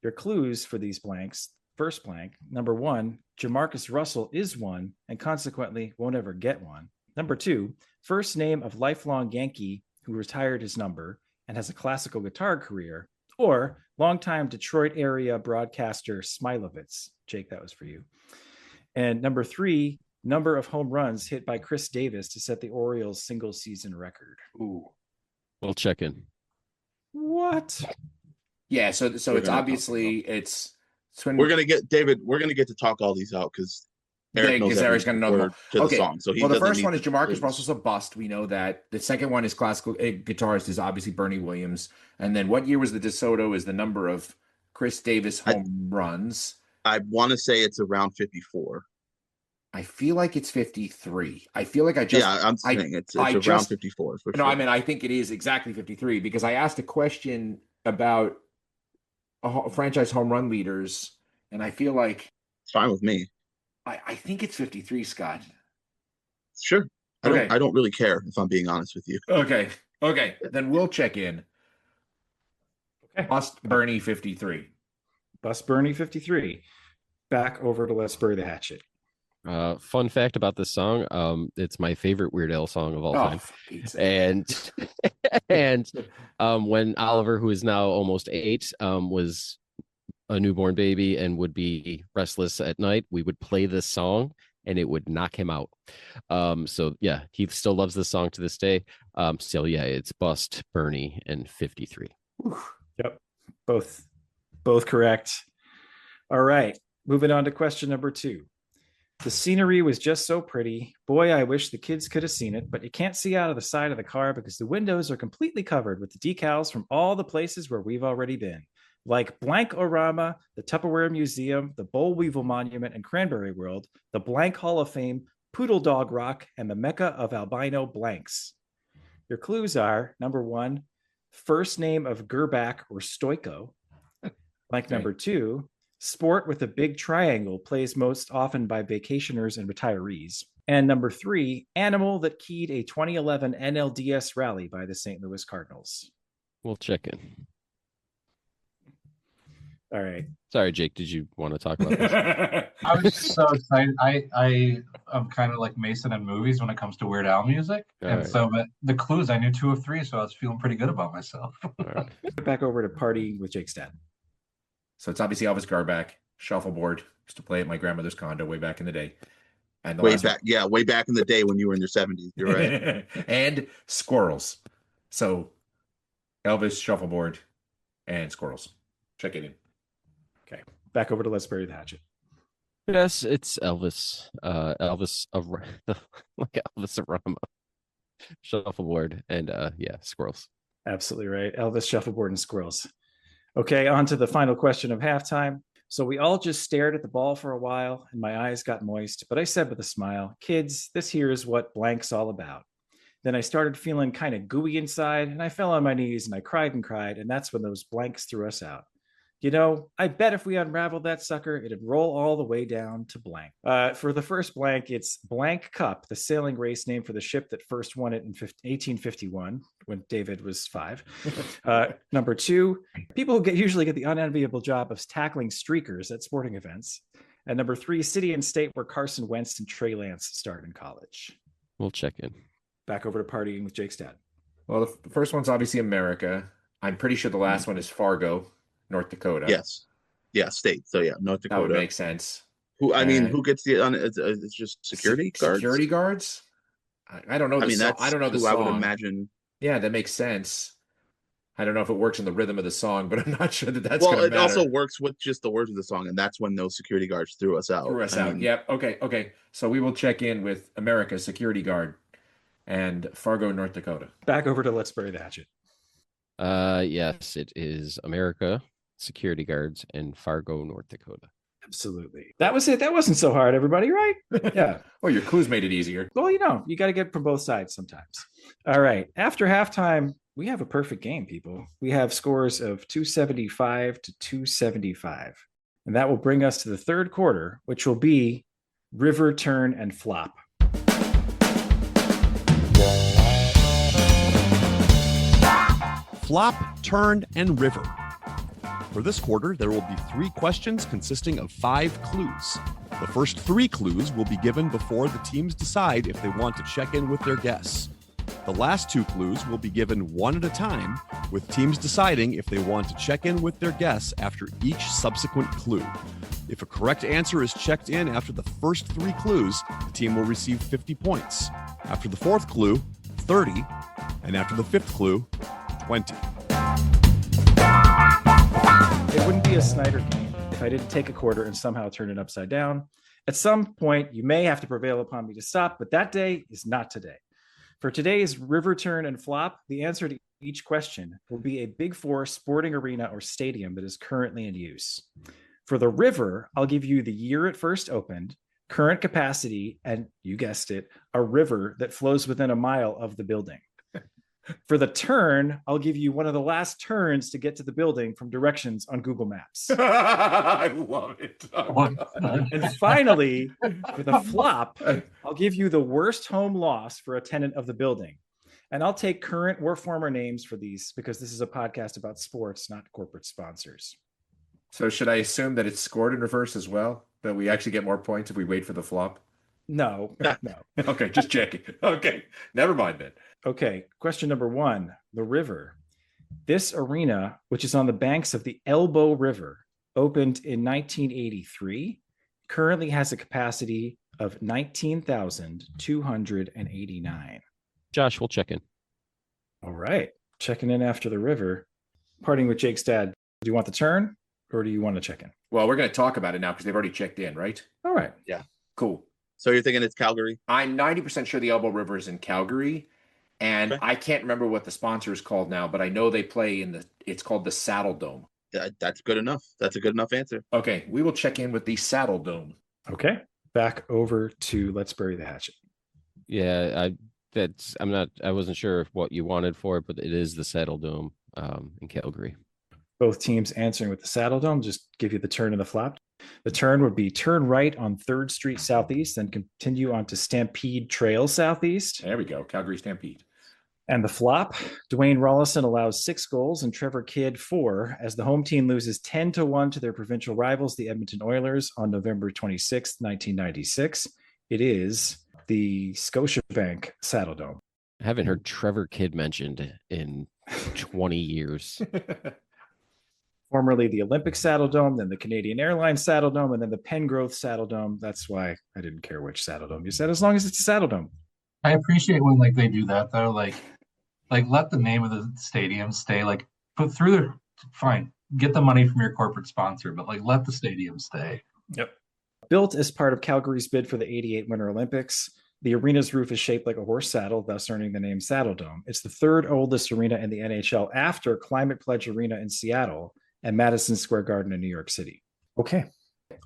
Your clues for these blanks. First blank, number 1, Jamarcus Russell is one and consequently won't ever get one. Number 2, first name of lifelong Yankee who retired his number and has a classical guitar career, or longtime Detroit area broadcaster Smilovitz. Jake, that was for you. And number 3, number of home runs hit by Chris Davis to set the Orioles single season record. Ooh. We'll check in. What? Yeah, so it's obviously it's when we're gonna get to talk all these out because Eric's gonna know them to the song. So the first one is Jamarcus Russell's a bust. We know that. The second one is classical guitarist is obviously Bernie Williams. And then what year was the DeSoto is the number of Chris Davis home runs. I want to say it's around 54. I feel like it's 53. I feel like I'm saying it's around 54. For no, sure. I mean, I think it is exactly 53 because I asked a question about franchise home run leaders, and I feel like it's fine with me. I think it's 53, Scott. Sure. I don't really care if I'm being honest with you. Okay. Then we'll check in. Okay. Bust Bernie 53. Bust Bernie 53. Back over to Let's Bury the Hatchet. Fun fact about this song, it's my favorite Weird Al song of all time. And when Oliver, who is now almost 8, was a newborn baby and would be restless at night, we would play this song and it would knock him out. So yeah, he still loves this song to this day. So yeah, it's Bust, Bernie, and 53. Yep. Both correct. All right. Moving on to question number 2. The scenery was just so pretty. Boy, I wish the kids could have seen it, but you can't see out of the side of the car because the windows are completely covered with the decals from all the places where we've already been, like Blank Orama, the Tupperware Museum, the Boll Weevil Monument and Cranberry World, the Blank Hall of Fame, Poodle Dog Rock, and the Mecca of albino blanks. Your clues are, number 1, first name of Gerbach or Stoiko. Blank number 2, sport with a big triangle plays most often by vacationers and retirees. And number 3, animal that keyed a 2011 NLDS rally by the St. Louis Cardinals. We'll check in. All right. Sorry, Jake. Did you want to talk about this? I was just so excited. I am kind of like Mason in movies when it comes to Weird Al music. But the clues, I knew 2 of 3, so I was feeling pretty good about myself. All right. Back over to Partying with Jake's dad. So it's obviously Elvis Garbach, shuffleboard. Used to play at my grandmother's condo way back in the day. And way back in the day when you were in your 70s. You're right. And squirrels. So Elvis, shuffleboard, and squirrels. Check it in. Okay. Back over to Let's Bury the Hatchet. Yes, it's Elvis. Elvis Arama. Shuffleboard and squirrels. Absolutely right. Elvis, shuffleboard, and squirrels. Okay, on to the final question of halftime. So we all just stared at the ball for a while, and my eyes got moist, but I said with a smile, kids, this here is what blank's all about. Then I started feeling kind of gooey inside, and I fell on my knees, and I cried, and that's when those blanks threw us out. You know, I bet if we unraveled that sucker, it'd roll all the way down to blank. For the first blank, it's Blank Cup, the sailing race name for the ship that first won it in 1851, when David was 5. Number 2, people who usually get the unenviable job of tackling streakers at sporting events. And number 3, city and state where Carson Wentz and Trey Lance started in college. We'll check in. Back over to Partying with Jake's dad. Well, the first one's obviously America. I'm pretty sure the last one is Fargo, North Dakota. Yes. Yeah, state. So yeah, North Dakota. That would make sense. Who gets the it's just security guards? Security guards? I don't know. I don't know the song. I would imagine. Yeah, that makes sense. I don't know if it works in the rhythm of the song, but I'm not sure that's well, going to it matter. Also works with just the words of the song, and that's when those security guards threw us out. Yep. Okay. So we will check in with America, security guard, and Fargo, North Dakota. Back over to Let's Bury the Hatchet. Yes, it is America, security guards, and Fargo, North Dakota. Absolutely. That was it. That wasn't so hard, everybody, right? Yeah. Well, your clues made it easier. Well, you got to get from both sides sometimes. All right. After halftime, we have a perfect game, people. We have scores of 275 to 275. And that will bring us to the third quarter, which will be river, turn, and flop. Flop, turn, and river. For this quarter, there will be 3 questions consisting of 5 clues. The first 3 clues will be given before the teams decide if they want to check in with their guess. The last 2 clues will be given one at a time, with teams deciding if they want to check in with their guess after each subsequent clue. If a correct answer is checked in after the first 3 clues, the team will receive 50 points. After the 4th clue, 30, and after the 5th clue, 20. It wouldn't be a Snyder game if I didn't take a quarter and somehow turn it upside down. At some point, you may have to prevail upon me to stop, but that day is not today. For today's river, turn, and flop, the answer to each question will be a Big Four sporting arena or stadium that is currently in use. For the river, I'll give you the year it first opened, current capacity, and you guessed it, a river that flows within a mile of the building. For the turn, I'll give you one of the last turns to get to the building from directions on Google Maps. I love it. And finally, for the flop, I'll give you the worst home loss for a tenant of the building. And I'll take current or former names for these because this is a podcast about sports, not corporate sponsors. So should I assume that it's scored in reverse as well? That we actually get more points if we wait for the flop? No. Okay, just checking. Okay, never mind then. Okay, question number 1, the river. This arena, which is on the banks of the Elbow River, opened in 1983, currently has a capacity of 19,289. Josh, we'll check in. All right. Checking in after the river. Parting with Jake's dad. Do you want the turn or do you want to check in? Well, we're going to talk about it now because they've already checked in, right? All right. Yeah. Cool. So you're thinking it's Calgary? I'm 90% sure the Elbow River is in Calgary. And Okay. I can't remember what the sponsor is called now, but I know they play it's called the Saddle Dome. That's good enough. That's a good enough answer. Okay, we will check in with the Saddle Dome. Okay. Back over to Let's Bury the Hatchet. Yeah, I wasn't sure what you wanted for it, but it is the Saddle Dome in Calgary. Both teams answering with the Saddle Dome. Just give you the turn and the flop. The turn would be turn right on 3rd Street Southeast, then continue on to Stampede Trail Southeast. There we go, Calgary Stampede. And the flop, Dwayne Rollison allows 6 goals and Trevor Kidd 4 as the home team loses 10-1 to their provincial rivals, the Edmonton Oilers, on November 26, 1996. It is the Scotiabank Saddle Dome. I haven't heard Trevor Kidd mentioned in 20 years. Formerly the Olympic Saddle Dome, then the Canadian Airlines Saddle Dome, and then the Pengrowth Saddle Dome. That's why I didn't care which Saddle Dome you said, as long as it's a Saddle Dome. I appreciate when they do that though. Like let the name of the stadium stay. Like put through their fine. Get the money from your corporate sponsor, but let the stadium stay. Yep. Built as part of Calgary's bid for the '88 Winter Olympics, the arena's roof is shaped like a horse saddle, thus earning the name Saddle Dome. It's the 3rd oldest arena in the NHL after Climate Pledge Arena in Seattle and Madison Square Garden in New York City. Okay.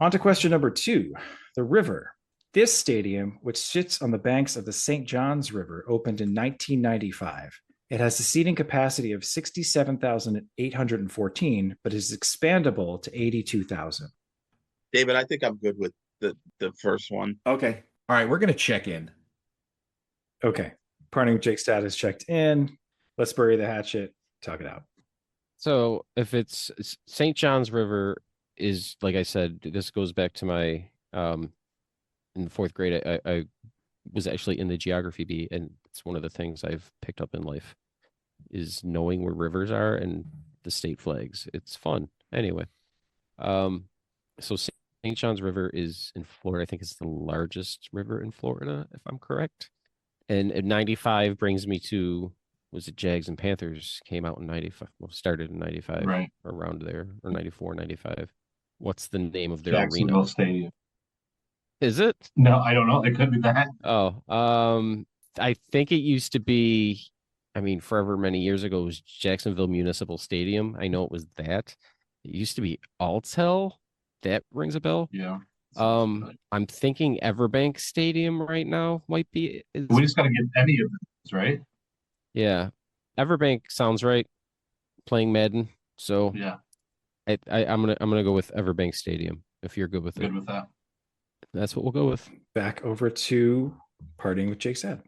On to question number 2, the river. This stadium, which sits on the banks of the St. Johns River, opened in 1995. It has a seating capacity of 67,814, but is expandable to 82,000. David, I think I'm good with the first one. Okay. All right, we're going to check in. Okay. Parting with Jake's dad is checked in. Let's bury the hatchet. Talk it out. So if it's St. John's River is, like I said, this goes back to my in the 4th grade, I was actually in the geography bee, and it's one of the things I've picked up in life is knowing where rivers are and the state flags. It's fun. Anyway, so St. John's River is in Florida. I think it's the largest river in Florida, if I'm correct. And 95 brings me to, was it Jags and Panthers came out in 95, well, started in 95, Right. Around there, or 94, 95. What's the name of their Jacksonville arena? Stadium. Is it? No, I don't know. It could be that. Oh, I think it used to be, forever many years ago, it was Jacksonville Municipal Stadium. I know it was that. It used to be Altel. That rings a bell. Yeah. I'm thinking Everbank Stadium right now might be. We just got to get any of those, right? Yeah, Everbank sounds right. Playing Madden, so Yeah. I'm gonna go with Everbank Stadium. If you're good with Good it, with that. that's what we'll go with. Back over to parting with Jake's dad.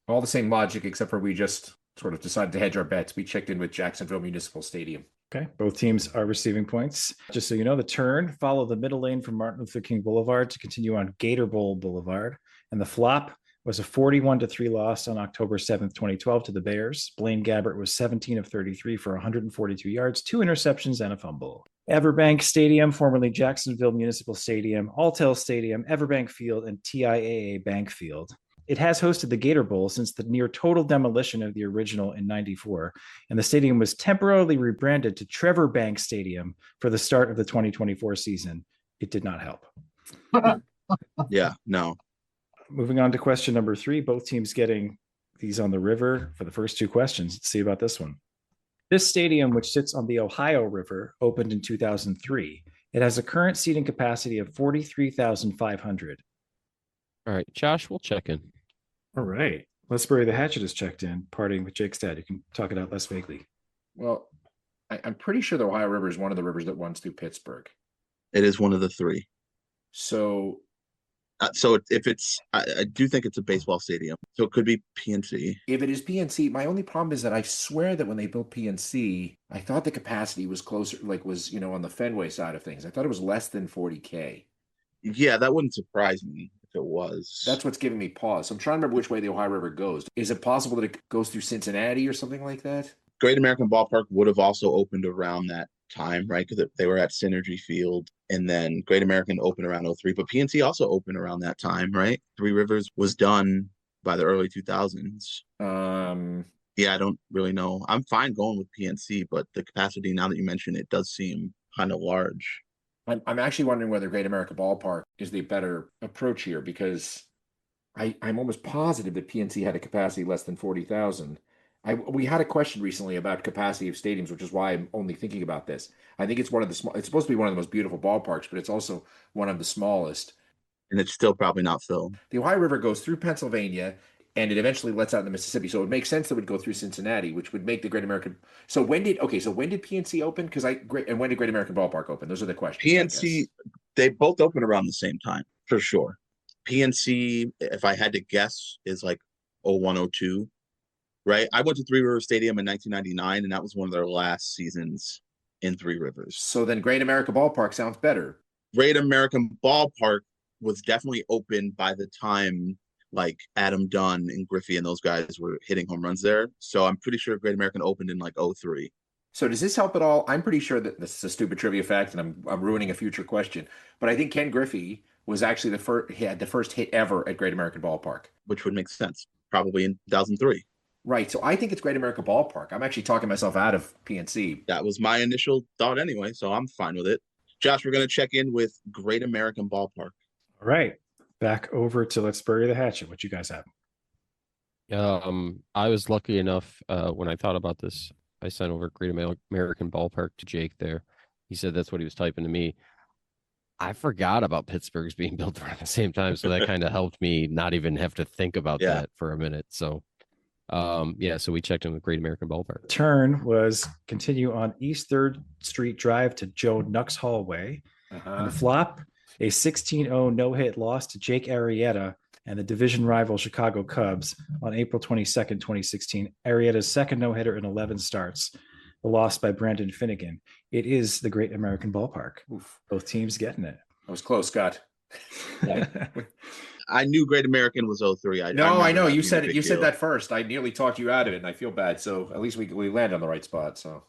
All the same logic, except for we just sort of decided to hedge our bets. We checked in with Jacksonville Municipal Stadium. Okay. Both teams are receiving points. Just so you know, the turn, follow the middle lane from Martin Luther King Boulevard to continue on Gator Bowl Boulevard. And the flop was a 41-3 loss on October 7th, 2012 to the Bears. Blaine Gabbert was 17 of 33 for 142 yards, 2 interceptions, and a fumble. Everbank Stadium, formerly Jacksonville Municipal Stadium, Altel Stadium, Everbank Field, and TIAA Bank Field. It has hosted the Gator Bowl since the near total demolition of the original in '94, and the stadium was temporarily rebranded to Trevor Bank Stadium for the start of the 2024 season. It did not help. Yeah, no. Moving on to question number 3, both teams getting these on the river for the first 2 questions. Let's see about this one. This stadium, which sits on the Ohio River, opened in 2003. It has a current seating capacity of 43,500. All right, Josh, we'll check in. All right. Let's bury the hatchet is checked in, parting with Jake's dad. You can talk it out less vaguely. Well, I'm pretty sure the Ohio River is one of the rivers that runs through Pittsburgh. It is one of the 3. So if it's, I do think it's a baseball stadium. So it could be PNC. if it is PNC, my only problem is that I swear that when they built PNC, I thought the capacity was closer, on the Fenway side of things. I thought it was less than 40K. Yeah, that wouldn't surprise me if it was. That's what's giving me pause. So I'm trying to remember which way the Ohio River goes. Is it possible that it goes through Cincinnati or something like that? Great American Ballpark would have also opened around that time, right? Because they were at Synergy Field, and then Great American opened around 03, but PNC also opened around that time, right? Three Rivers was done by the early 2000s. Yeah, I don't really know. I'm fine going with PNC, but the capacity, now that you mention it, does seem kind of large. I'm actually wondering whether Great America Ballpark is the better approach here, because I'm almost positive that PNC had a capacity less than 40,000. We had a question recently about capacity of stadiums, which is why I'm only thinking about this. I think it's one of the small. It's supposed to be one of the most beautiful ballparks, but it's also one of the smallest. And it's still probably not filled. The Ohio River goes through Pennsylvania, and it eventually lets out in the Mississippi. So it would make sense that it would go through Cincinnati, which would make the Great American. So when did PNC open? And when did Great American Ballpark open? Those are the questions. PNC, they both open around the same time for sure. PNC, if I had to guess, is like 0102, right? I went to Three Rivers Stadium in 1999, and that was one of their last seasons in Three Rivers. So then Great America Ballpark sounds better. Great American Ballpark was definitely open by the time like Adam Dunn and Griffey and those guys were hitting home runs there. So I'm pretty sure Great American opened in like 03. So does this help at all? I'm pretty sure that this is a stupid trivia fact, and I'm ruining a future question. But I think Ken Griffey was actually he had the first hit ever at Great American Ballpark. Which would make sense, probably in 2003. Right. So I think it's Great America Ballpark. I'm actually talking myself out of PNC. That was my initial thought anyway, so I'm fine with it. Josh, we're going to check in with Great American Ballpark. All right. Back over to Let's Bury the Hatchet. What you guys have? I was lucky enough when I thought about this, I sent over Great American Ballpark to Jake there. He said that's what he was typing to me. I forgot about Pittsburgh's being built around the same time, so that kind of helped me not even have to think about that for a minute. So, so we checked in with Great American Ballpark. Turn was continue on East 3rd Street Drive to Joe Nuxhall Way. And the flop, a 16-0 no-hit loss to Jake Arrieta and the division rival Chicago Cubs on April 22nd, 2016. Arrieta's second no-hitter in 11 starts, a loss by Brandon Finnegan. It is the Great American Ballpark. Oof. Both teams getting it. That was close, Scott. I knew Great American was 03. I know. You said it. You said that first. I nearly talked you out of it, and I feel bad. So at least we land on the right spot. So.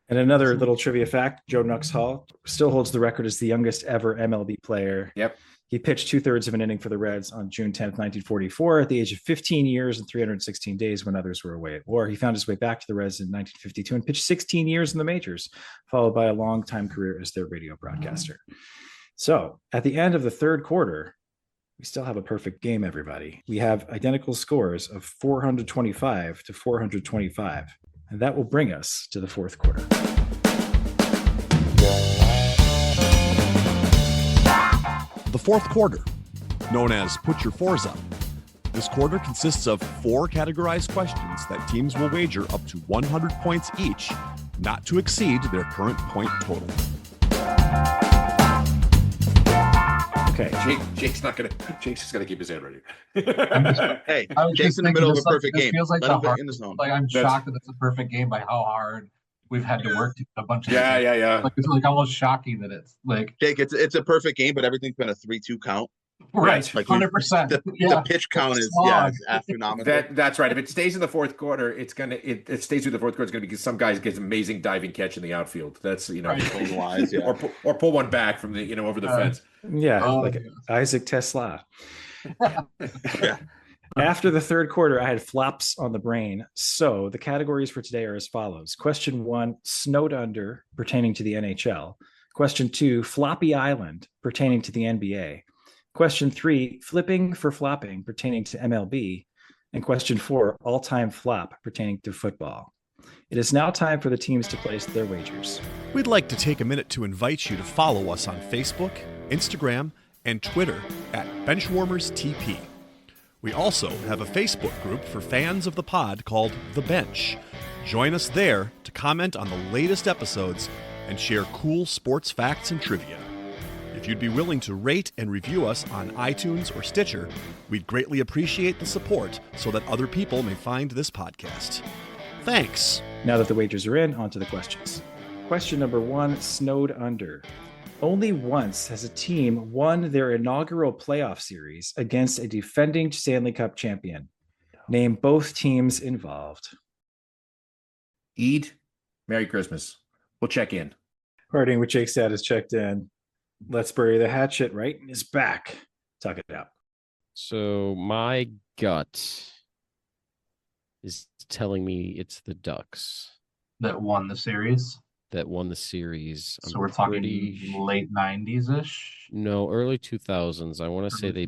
And another little trivia fact, Joe Nuxhall still holds the record as the youngest ever MLB player. Yep. He pitched 2/3 of an inning for the Reds on June 10th, 1944, at the age of 15 years and 316 days when others were away at war. He found his way back to the Reds in 1952 and pitched 16 years in the majors, followed by a long-time career as their radio broadcaster. So at the end of the third quarter, we still have a perfect game, everybody. We have identical scores of 425 to 425. And that will bring us to the fourth quarter. The fourth quarter, known as Put Your Fours Up. This quarter consists of 4 categorized questions that teams will wager up to 100 points each, not to exceed their current point total. Okay. Jake's just gonna keep his hand ready. Hey, Jake's in the middle of a perfect game. Feels like in the zone. Like I'm shocked that it's a perfect game by how hard we've had to work to get a bunch of Yeah. Like it's like almost shocking that it's like Jake, it's a perfect game, but everything's been a 3-2 count. right, Like 100%. The pitch count is it's astronomical. That's right. If it stays in the fourth quarter, it stays through the fourth quarter. It's gonna be because some guys get an amazing diving catch in the outfield. That's Right. Wise, yeah. or pull one back from the over the fence. Yeah, like Isaac Tesla. Yeah. After the third quarter, I had flops on the brain. So the categories for today are as follows. Question 1, snowed under, pertaining to the NHL. Question 2, floppy island, pertaining to the NBA. Question 3, flipping for flopping, pertaining to MLB. And question 4, all-time flop, pertaining to football. It is now time for the teams to place their wagers. We'd like to take a minute to invite you to follow us on Facebook, Instagram, and Twitter at Benchwarmers TP. We also have a Facebook group for fans of the pod called The Bench. Join us there to comment on the latest episodes and share cool sports facts and trivia. If you'd be willing to rate and review us on iTunes or Stitcher, we'd greatly appreciate the support so that other people may find this podcast. Thanks. Now that the wagers are in, on to the questions. Question number 1, snowed under. Only once has a team won their inaugural playoff series against a defending Stanley Cup champion. Name both teams involved. Ede, Merry Christmas. We'll check in. Parting with Jake's dad is checked in. Let's bury the hatchet right in his back. Talk it out. So my gut is telling me it's the Ducks That won the series. that won the series. So we're talking late 90s ish. No, early 2000s. I want to say Early they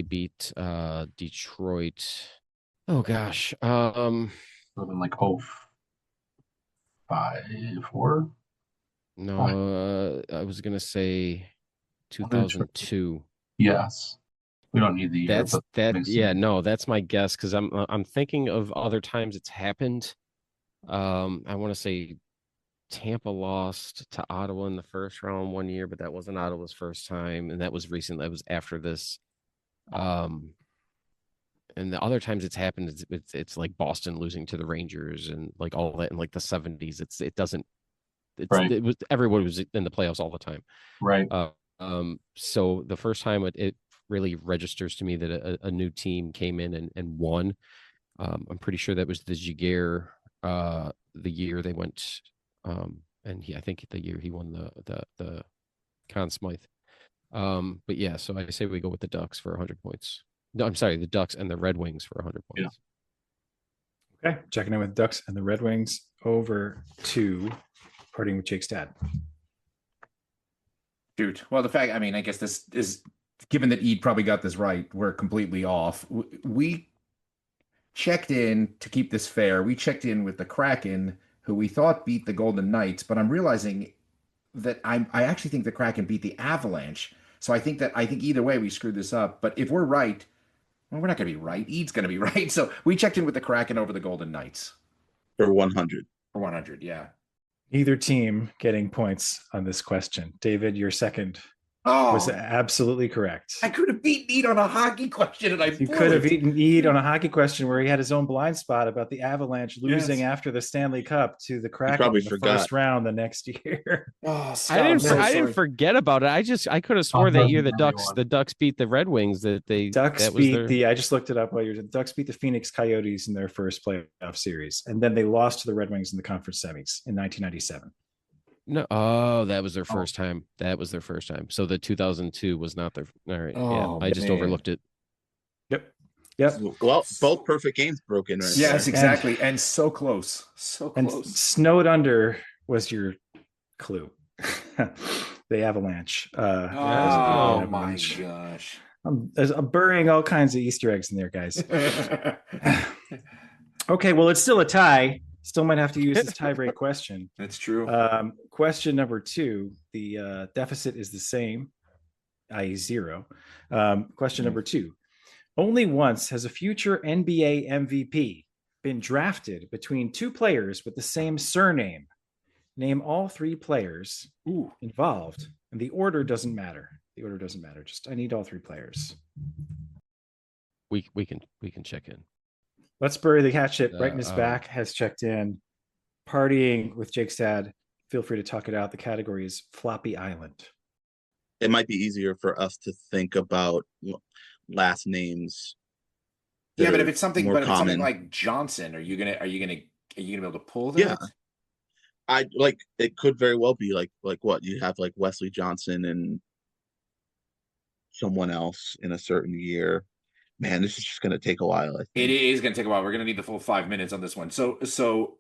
beat 2000s. Detroit. Oh gosh. Something like 05, 04. No, I was gonna say 2002. Yes. We don't need the year. That's but that. makes Yeah, sense. no, that's my guess because I'm thinking of other times it's happened. I want to say Tampa lost to Ottawa in the first round one year, but that wasn't Ottawa's first time, and that was recent. That was after this. And the other times it's happened, it's like Boston losing to the Rangers and like all that in like the 70s. Right. It was everyone was in the playoffs all the time. Right. So the first time it really registers to me that a new team came in and won. I'm pretty sure that was the Jaguar the year they went and I think the year he won the Conn Smythe. But yeah, so I say we go with the Ducks for 100 points. No, I'm sorry, the Ducks and the Red Wings for 100 points. Yeah. Okay, checking in with Ducks and the Red Wings. Over to Parting with Jake's dad. Shoot. Well, I guess this is, given that Ede probably got this right, we're completely off. We checked in to keep this fair. We checked in with the Kraken, who we thought beat the Golden Knights, but I'm realizing that I actually think the Kraken beat the Avalanche. So I think either way we screwed this up. But if we're right, well, we're not going to be right. Ede's going to be right. So we checked in with the Kraken over the Golden Knights. For 100. For 100, yeah. Either team getting points on this question. David, your second was absolutely correct. I could have beaten Ede on a hockey question, and You could have beaten Ede on a hockey question where he had his own blind spot about the Avalanche losing after the Stanley Cup to the Kraken in the first round the next year. Oh, I didn't forget about it. I could have swore that year the Ducks beat the Red Wings. I just looked it up while the Ducks beat the Phoenix Coyotes in their first playoff series, and then they lost to the Red Wings in the conference semis in 1997. No, that was their first time. That was their first time. So the 2002 was not their. All right, I just overlooked it. Yep. Well, both perfect games broken right Yes, there. exactly. And so close. So close. And snowed under was your clue. The Avalanche. Oh my gosh. I'm burying all kinds of Easter eggs in there, guys. Okay, well, it's still a tie. Still might have to use this tiebreak question. That's true. Question number 2. The deficit is the same, i.e. 0. Question number 2. Only once has a future NBA MVP been drafted between two players with the same surname. Name all 3 players involved, and the order doesn't matter. The order doesn't matter. Just I need all 3 players. We can check in. Let's bury the hatchet right in his back. Has checked in. Partying with Jake's dad. Feel free to talk it out. The category is Floppy Island. It might be easier for us to think about last names. Yeah, but if it's something, common. Like Johnson, are you gonna be able to pull that? Yeah, I like it. Could very well be like what you have, like Wesley Johnson and someone else in a certain year. Man, this is just going to take a while. I think. It is going to take a while. We're going to need the full 5 minutes on this one. So,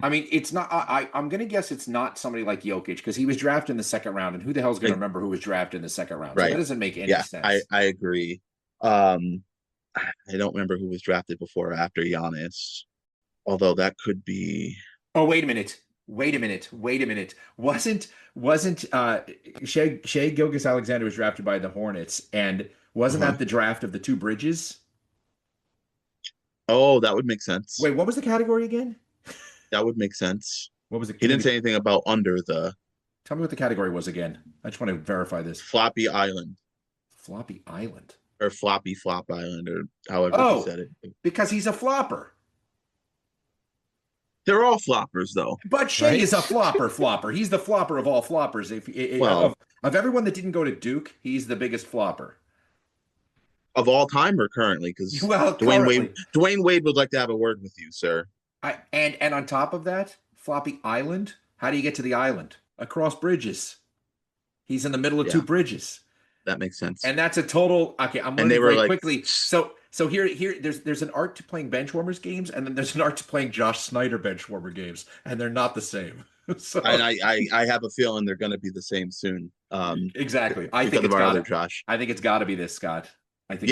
I mean, it's not. I'm going to guess it's not somebody like Jokic because he was drafted in the second round, and who the hell is going to remember who was drafted in the second round? Right. So that doesn't make any sense. I agree. I don't remember who was drafted before or after Giannis, although that could be. Oh, wait a minute. Wasn't Shea Gilgeous-Alexander was drafted by the Hornets, and wasn't that the draft of the 2 bridges? Oh, that would make sense. Wait, what was the category again? That would make sense. What was it? He didn't say anything about under the. Tell me what the category was again. I just want to verify this. Floppy Island. Floppy Island. Or Floppy Flop Island, or however you said it. Because he's a flopper. They're all floppers, though. But Shea is a flopper. He's the flopper of all floppers. Of everyone that didn't go to Duke, he's the biggest flopper. Of all time or currently? Because Dwayne Wade would like to have a word with you, sir. And on top of that, Floppy Island? How do you get to the island? Across bridges. He's in the middle of two bridges. That makes sense. And that's a total. Okay, I'm learning very quickly. So here, there's an art to playing Benchwarmers games, and then there's an art to playing Josh Snyder Benchwarmer games, and they're not the same. So I have a feeling they're going to be the same soon. Exactly. I think it's got Josh. I think it's got to be this, Scott. I think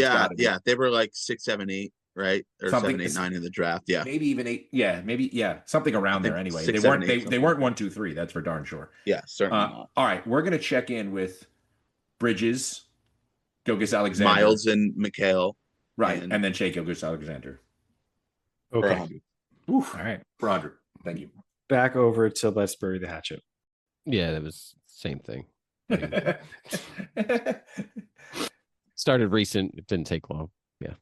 they were like 6, 7, 8, right? Or something, 7, 8, 9 in the draft. Yeah, maybe even 8. Yeah, maybe something around there. Anyway, 6, they 7, weren't 8, they weren't 1, 2, 3. That's for darn sure. Yeah, certainly not. All right, we're gonna check in with Bridges, Gilgeous Alexander, Miles, and Mikhail. Right, and then Shea Gilgeous Alexander. Okay. Oof. All right. For 100. Thank you. Back over to Let's Bury the Hatchet. Yeah, that was same thing. Started recent. It didn't take long. Yeah.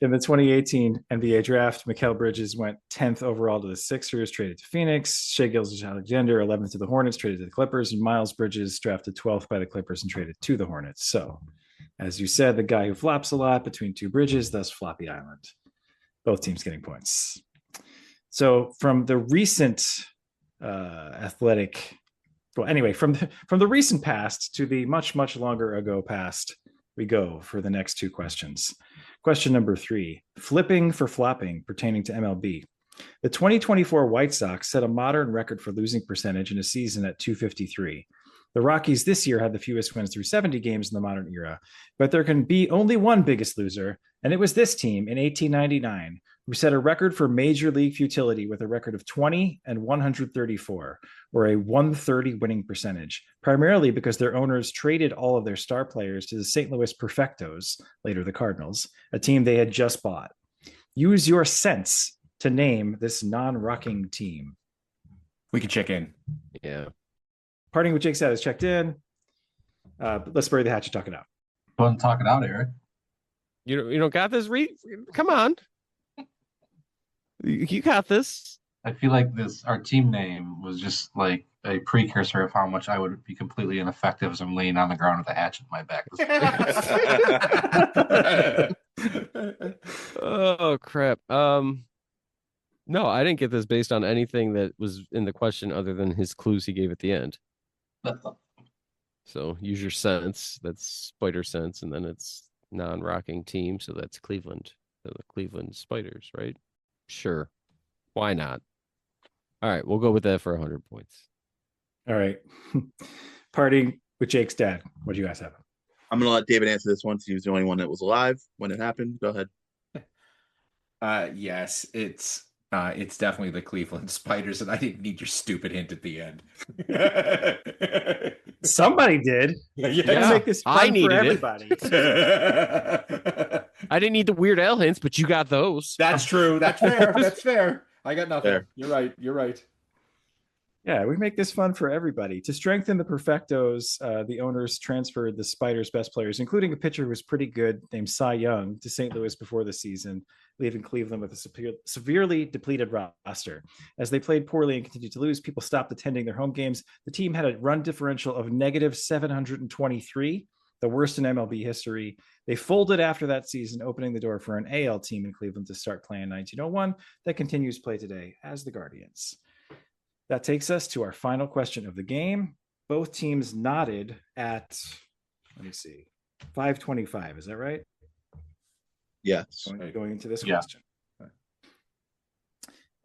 In the 2018 NBA draft, Mikal Bridges went 10th overall to the Sixers, traded to Phoenix. Shea Gilgeous-Alexander, 11th to the Hornets, traded to the Clippers. And Miles Bridges drafted 12th by the Clippers and traded to the Hornets. So, as you said, the guy who flops a lot between two bridges, thus Floppy Island. Both teams getting points. So, from the recent athletic... Well, anyway, from the recent past to the much, much longer ago past, we go for the next two questions. Question number 3, flipping for flopping pertaining to MLB. The 2024 White Sox set a modern record for losing percentage in a season at .253. The Rockies this year had the fewest wins through 70 games in the modern era, but there can be only one biggest loser, and it was this team in 1899, who set a record for major league futility with a record of 20 and 134, or a 130 winning percentage, primarily because their owners traded all of their star players to the St. Louis Perfectos, later the Cardinals, a team they had just bought. Use your sense to name this non-rocking team. We can check in. Yeah. Parting with Jake has checked in. Let's bury the hatchet. Talk it out. Go ahead and talk it out, Eric. You don't got this. Come on. You got this. I feel like our team name was just like a precursor of how much I would be completely ineffective as I'm laying on the ground with a hatchet in my back. Oh crap. No, I didn't get this based on anything that was in the question other than his clues he gave at the end. So use your sense. That's spider sense, and then it's non-rocking team, so that's Cleveland. The Cleveland Spiders, right? Sure. Why not? All right, we'll go with that for 100 points. All right. Parting with Jake's dad. What do you guys have? I'm going to let David answer this one. He was the only one that was alive when it happened. Go ahead. Yes, it's definitely the Cleveland Spiders, and I didn't need your stupid hint at the end. Somebody did. Yeah. Make this fun I needed for everybody. I didn't need the Weird Al hints, but you got those. That's true. That's fair. That's fair. I got nothing. Fair. You're right. You're right. Yeah, we make this fun for everybody. To strengthen the Perfectos, the owners transferred the Spiders' best players, including a pitcher who was pretty good named Cy Young, to St. Louis before the season, leaving Cleveland with a severely depleted roster. As they played poorly and continued to lose, people stopped attending their home games. The team had a run differential of negative 723, the worst in MLB history. They folded after that season, opening the door for an AL team in Cleveland to start playing in 1901 that continues play today as the Guardians. That takes us to our final question of the game. Both teams nodded at, 525. Is that right? Yes. Going into this question.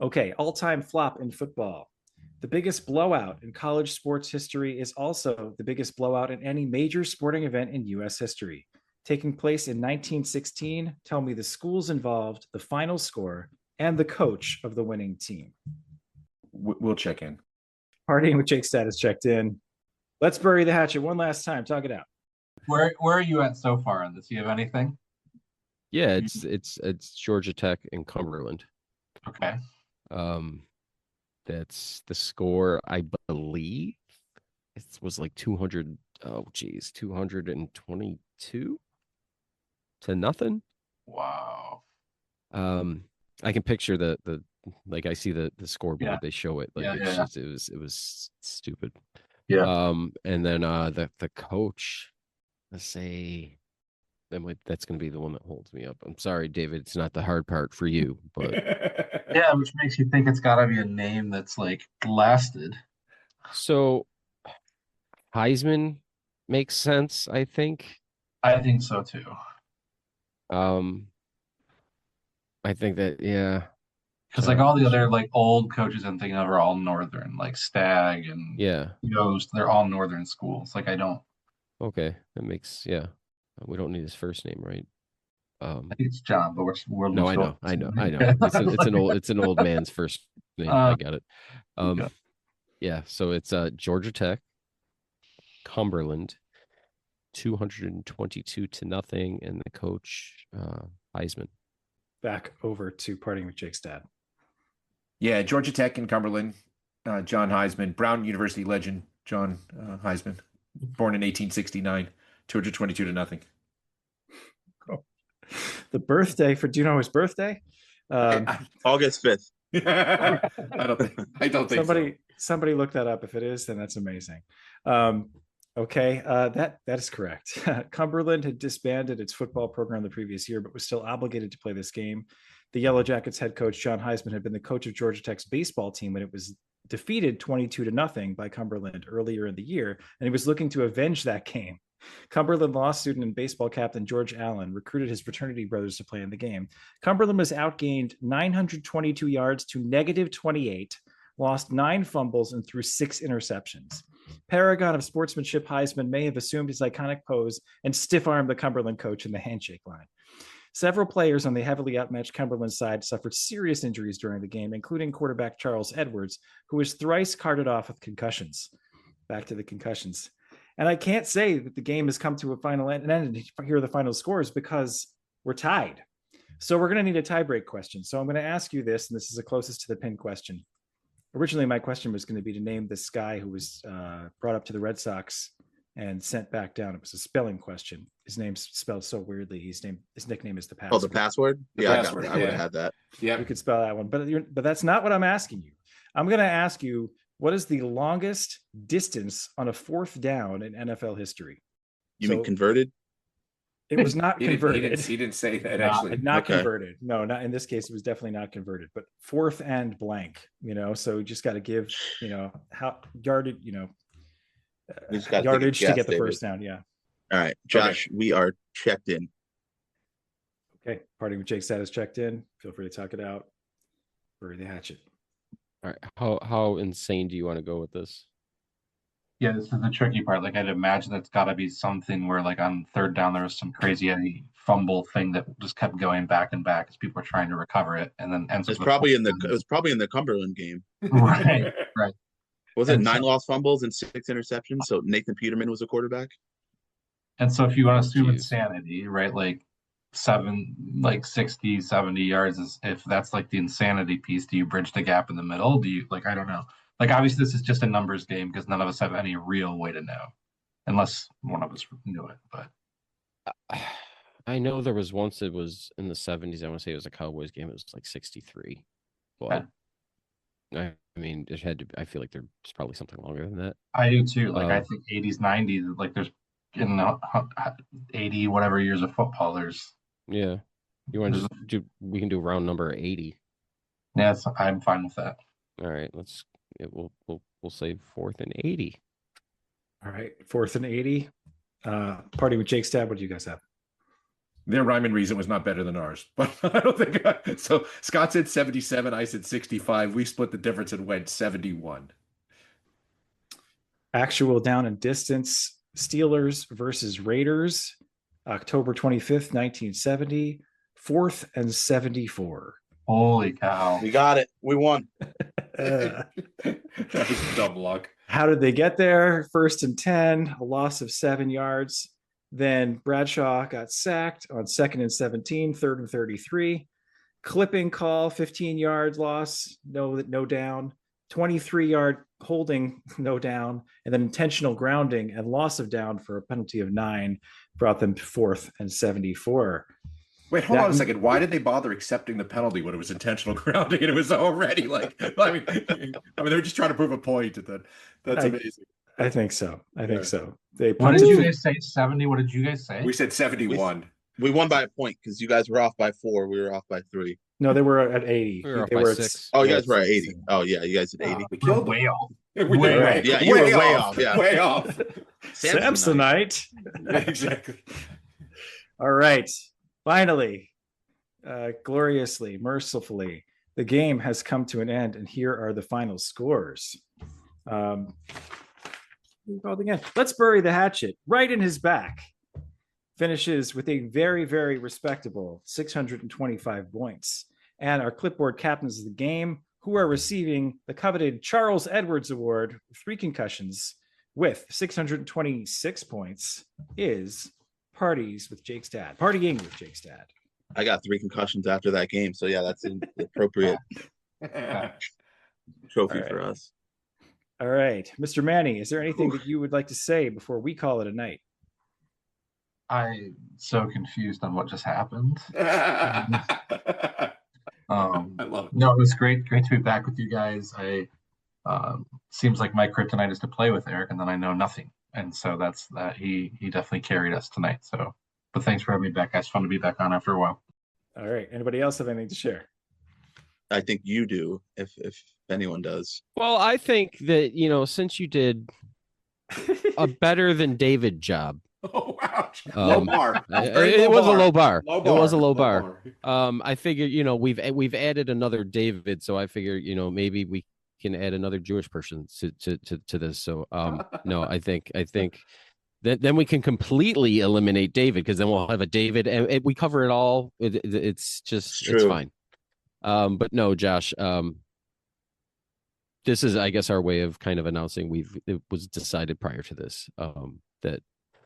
Okay, all-time flop in football. The biggest blowout in college sports history is also the biggest blowout in any major sporting event in U.S. history. Taking place in 1916, tell me the schools involved, the final score, and the coach of the winning team. We'll check in. Partying with Jake Status checked in. Let's bury the hatchet one last time. Talk it out. Where are you at so far on this? Do you have anything? Yeah, it's Georgia Tech and Cumberland. Okay. That's the score, I believe. It was like 222 to nothing. Wow. I can picture the like I see the scoreboard, they show it. Like Just, it was stupid. Yeah. And then the coach, let's say That's going to be the one that holds me up. I'm sorry, David. It's not the hard part for you, but Yeah, which makes you think it's got to be a name that's like lasted. so Heisman makes sense, I think. I think so too. I think that, yeah. Because like all the other like old coaches I'm thinking of are all Northern, like Stagg and Yeah. Yost. They're all Northern schools. Like I don't. Okay, that makes, yeah. We don't need his first name, right? I think it's John, but we're No, I know. It's an old man's first name. I got it. Okay. Yeah. So it's Georgia Tech, Cumberland, 222-0, and the coach Heisman. Back over to Partying with Jake's dad. Yeah, Georgia Tech and Cumberland, John Heisman, Brown University legend, John Heisman, born in 1869, 222-0. The birthday do you know his birthday? August 5th. I don't think Somebody look that up. If it is, then that's amazing. Okay, that is correct. Cumberland had disbanded its football program the previous year, but was still obligated to play this game. The Yellow Jackets head coach John Heisman had been the coach of Georgia Tech's baseball team when it was defeated 22-0 by Cumberland earlier in the year, and he was looking to avenge that game. Cumberland law student and baseball captain George Allen recruited his fraternity brothers to play in the game. Cumberland was outgained 922 yards to -28, lost 9 fumbles, and threw 6 interceptions. Paragon of sportsmanship, Heisman may have assumed his iconic pose and stiff-armed the Cumberland coach in the handshake line. Several players on the heavily outmatched Cumberland side suffered serious injuries during the game, including quarterback Charles Edwards, who was thrice carted off with concussions. Back to the concussions. And I can't say that the game has come to a final end and here are the final scores because we're tied. So we're going to need a tiebreak question. So I'm going to ask you this, and this is the closest to the pin question. Originally, my question was going to be to name this guy who was brought up to the Red Sox and sent back down. It was a spelling question. His name's spelled so weirdly. His nickname is the Password. Oh, the Password? Password, I would have had that. Yeah, you could spell that one, but that's not what I'm asking you. I'm going to ask you, what is the longest distance on a 4th down in NFL history? You mean converted? It was not converted. He didn't say that actually. Not converted. No, not in this case. It was definitely not converted. But 4th and blank. So you just got to give how yardage. Yardage to get the first down. Yeah. All right, Josh, we are checked in. Okay, Partying with Jake status checked in. Feel free to talk it out. Bury the hatchet. All right. How insane do you want to go with this? Yeah, this is the tricky part. Like I'd imagine it's got to be something where, like on 3rd down, there was some crazy fumble thing that just kept going back and back as people were trying to recover it, and then ends. It was probably in the Cumberland game. Right. Was it 9 lost fumbles and 6 interceptions? So Nathan Peterman was a quarterback. And so if you want to assume insanity, right, like 60, 70 yards is if that's like the insanity piece. Do you bridge the gap in the middle? Do you I don't know. Like obviously this is just a numbers game because none of us have any real way to know, unless one of us knew it. But I know there was once it was in the 70s. I want to say it was a Cowboys game. It was like 63. But I mean, it had to. I feel like there's probably something longer than that. I do too. Like I think 80s, 90s. Like there's 80 whatever years of football. There's you want to just do? We can do round number 80. Yes, I'm fine with that. All right, we'll say 4th and 80. All right, 4th and 80. Party with Jake's dad. What do you guys have? Their rhyme and reason was not better than ours, but I don't think so. Scott said 77, I said 65. We split the difference and went 71. Actual down and distance: Steelers versus Raiders, October 25th, 1970, 4th and 74. Holy cow! We got it. We won. That was dumb luck. How did they get there? 1st and 10, a loss of 7 yards. Then Bradshaw got sacked on 2nd and 17, 3rd and 33. Clipping call, 15 yards loss, no down. 23-yard holding, no down. And then intentional grounding and loss of down for a penalty of 9 brought them to 4th and 74. Wait, hold on a second. Why did they bother accepting the penalty when it was intentional grounding and it was already I mean, they were just trying to prove a point. That's amazing. I think so. I think so. What did you guys say? 70? What did you guys say? We said 71. We won by a point because you guys were off by 4. We were off by 3. No, they were at 80. We were off They by were at 6. Oh, you guys were at 80. Oh, yeah, you guys at 80. We killed Way off. way, Yeah, you were way off. Yeah, way off. Samsonite. Exactly. All right. Finally, gloriously, mercifully, the game has come to an end, and here are the final scores. Let's bury the hatchet right in his back. Finishes with a very, very respectable 625 points. And our clipboard captains of the game, who are receiving the coveted Charles Edwards Award, 3 concussions, with 626 points, is Partying with Jake's dad. I got 3 concussions after that game, so yeah, that's an appropriate trophy for us. All right. Mr. Manne, is there anything that you would like to say before we call it a night? I'm so confused on what just happened. I love it. No, it was great to be back with you guys. Seems like my kryptonite is to play with Eric, and then I know nothing, and so that's that. He definitely carried us tonight. So, but thanks for having me back, guys. Fun to be back on after a while. All right. Anybody else have anything to share? I think you do, if anyone does. Well, I think that, since you did a better than David job. Oh, wow. Low bar. It was a low bar. Low It bar. was a low Low bar. bar. I figure, we've added another David, so I figure, maybe we can add another Jewish person to this. So, no, I think that then we can completely eliminate David, because then we'll have a David, and we cover it all. It's fine. But no, Josh, this is, I guess, our way of kind of announcing it was decided prior to this, that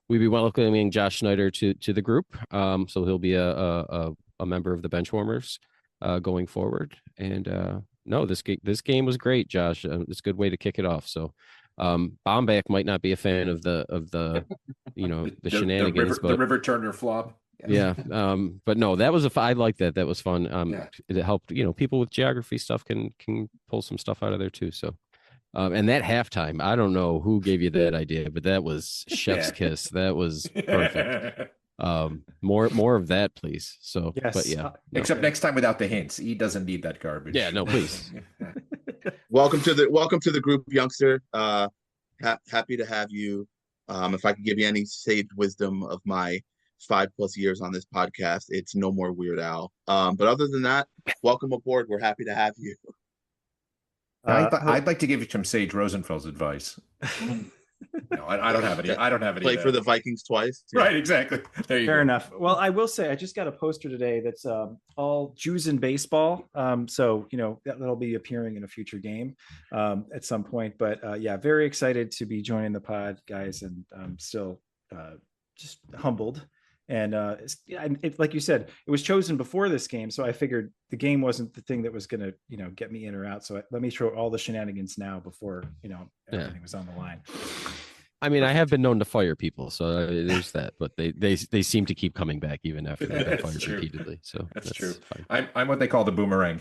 we'd be welcoming Josh Snyder to the group. So he'll be a member of the Benchwarmers going forward. And no, this game was great, Josh. It's a good way to kick it off. So Bomback might not be a fan of the the shenanigans, the River Turner flop. Yeah. But no, that was I like that. That was fun. It helped, people with geography stuff can pull some stuff out of there too. So, and that halftime, I don't know who gave you that idea, but that was chef's kiss. That was perfect. More of that, please. So, yes. But yeah. Except next time without the hints. He doesn't need that garbage. Yeah, no, please. Welcome to the group, youngster. Happy to have you. If I could give you any sage wisdom of my 5+ years on this podcast, it's no more Weird Al. But other than that, welcome aboard. We're happy to have you. I'd like to give you some Sage Rosenfeld's advice. No, I don't have any. I don't have any. Play for the Vikings twice. Yeah. Right, exactly. There you go. Fair enough. Well, I will say I just got a poster today that's all Jews in baseball. So that'll be appearing in a future game at some point. But yeah, very excited to be joining the pod, guys, and I'm still just humbled. And like you said, it was chosen before this game, so I figured the game wasn't the thing that was going to get me in or out. So let me throw all the shenanigans now before everything was on the line. I mean, I have been known to fire people, so there's that. But they seem to keep coming back even after they've been fired repeatedly. So that's true. Fine. I'm what they call the boomerang.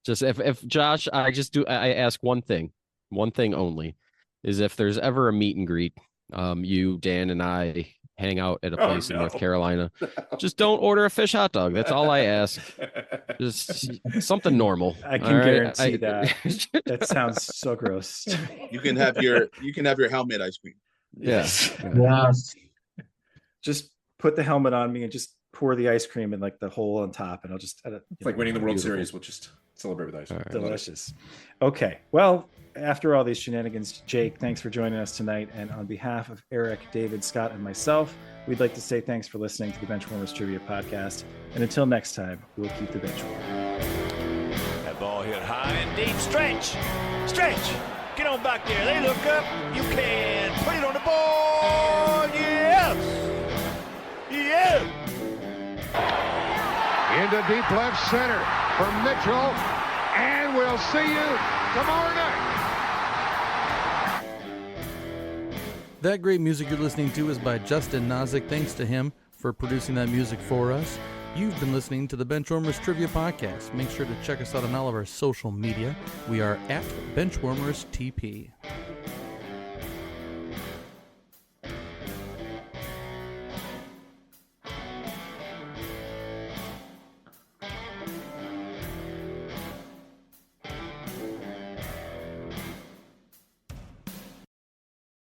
Just if Josh, I ask one thing only, is if there's ever a meet and greet. You, Dan, and I hang out at a place in North Carolina. Just don't order a fish hot dog. That's all I ask. Just something normal. I can guarantee that. That sounds so gross. You can have your helmet ice cream. Yes. Yes. Just put the helmet on me and just pour the ice cream in like the hole on top, and I'll just. It's like winning the World Series. We'll just celebrate with ice cream. Right. Delicious. Okay. Well, after all these shenanigans, Jake, thanks for joining us tonight. And on behalf of Eric, David, Scott, and myself, we'd like to say thanks for listening to the Benchwarmers Trivia Podcast. And until next time, we'll keep the bench warm. That ball hit high and deep. Stretch. Get on back there. They look up. You can put it on the board. Yes. Into deep left center for Mitchell. And we'll see you tomorrow night. That great music you're listening to is by Justin Nozick. Thanks to him for producing that music for us. You've been listening to the Benchwarmers Trivia Podcast. Make sure to check us out on all of our social media. We are at Benchwarmers TP.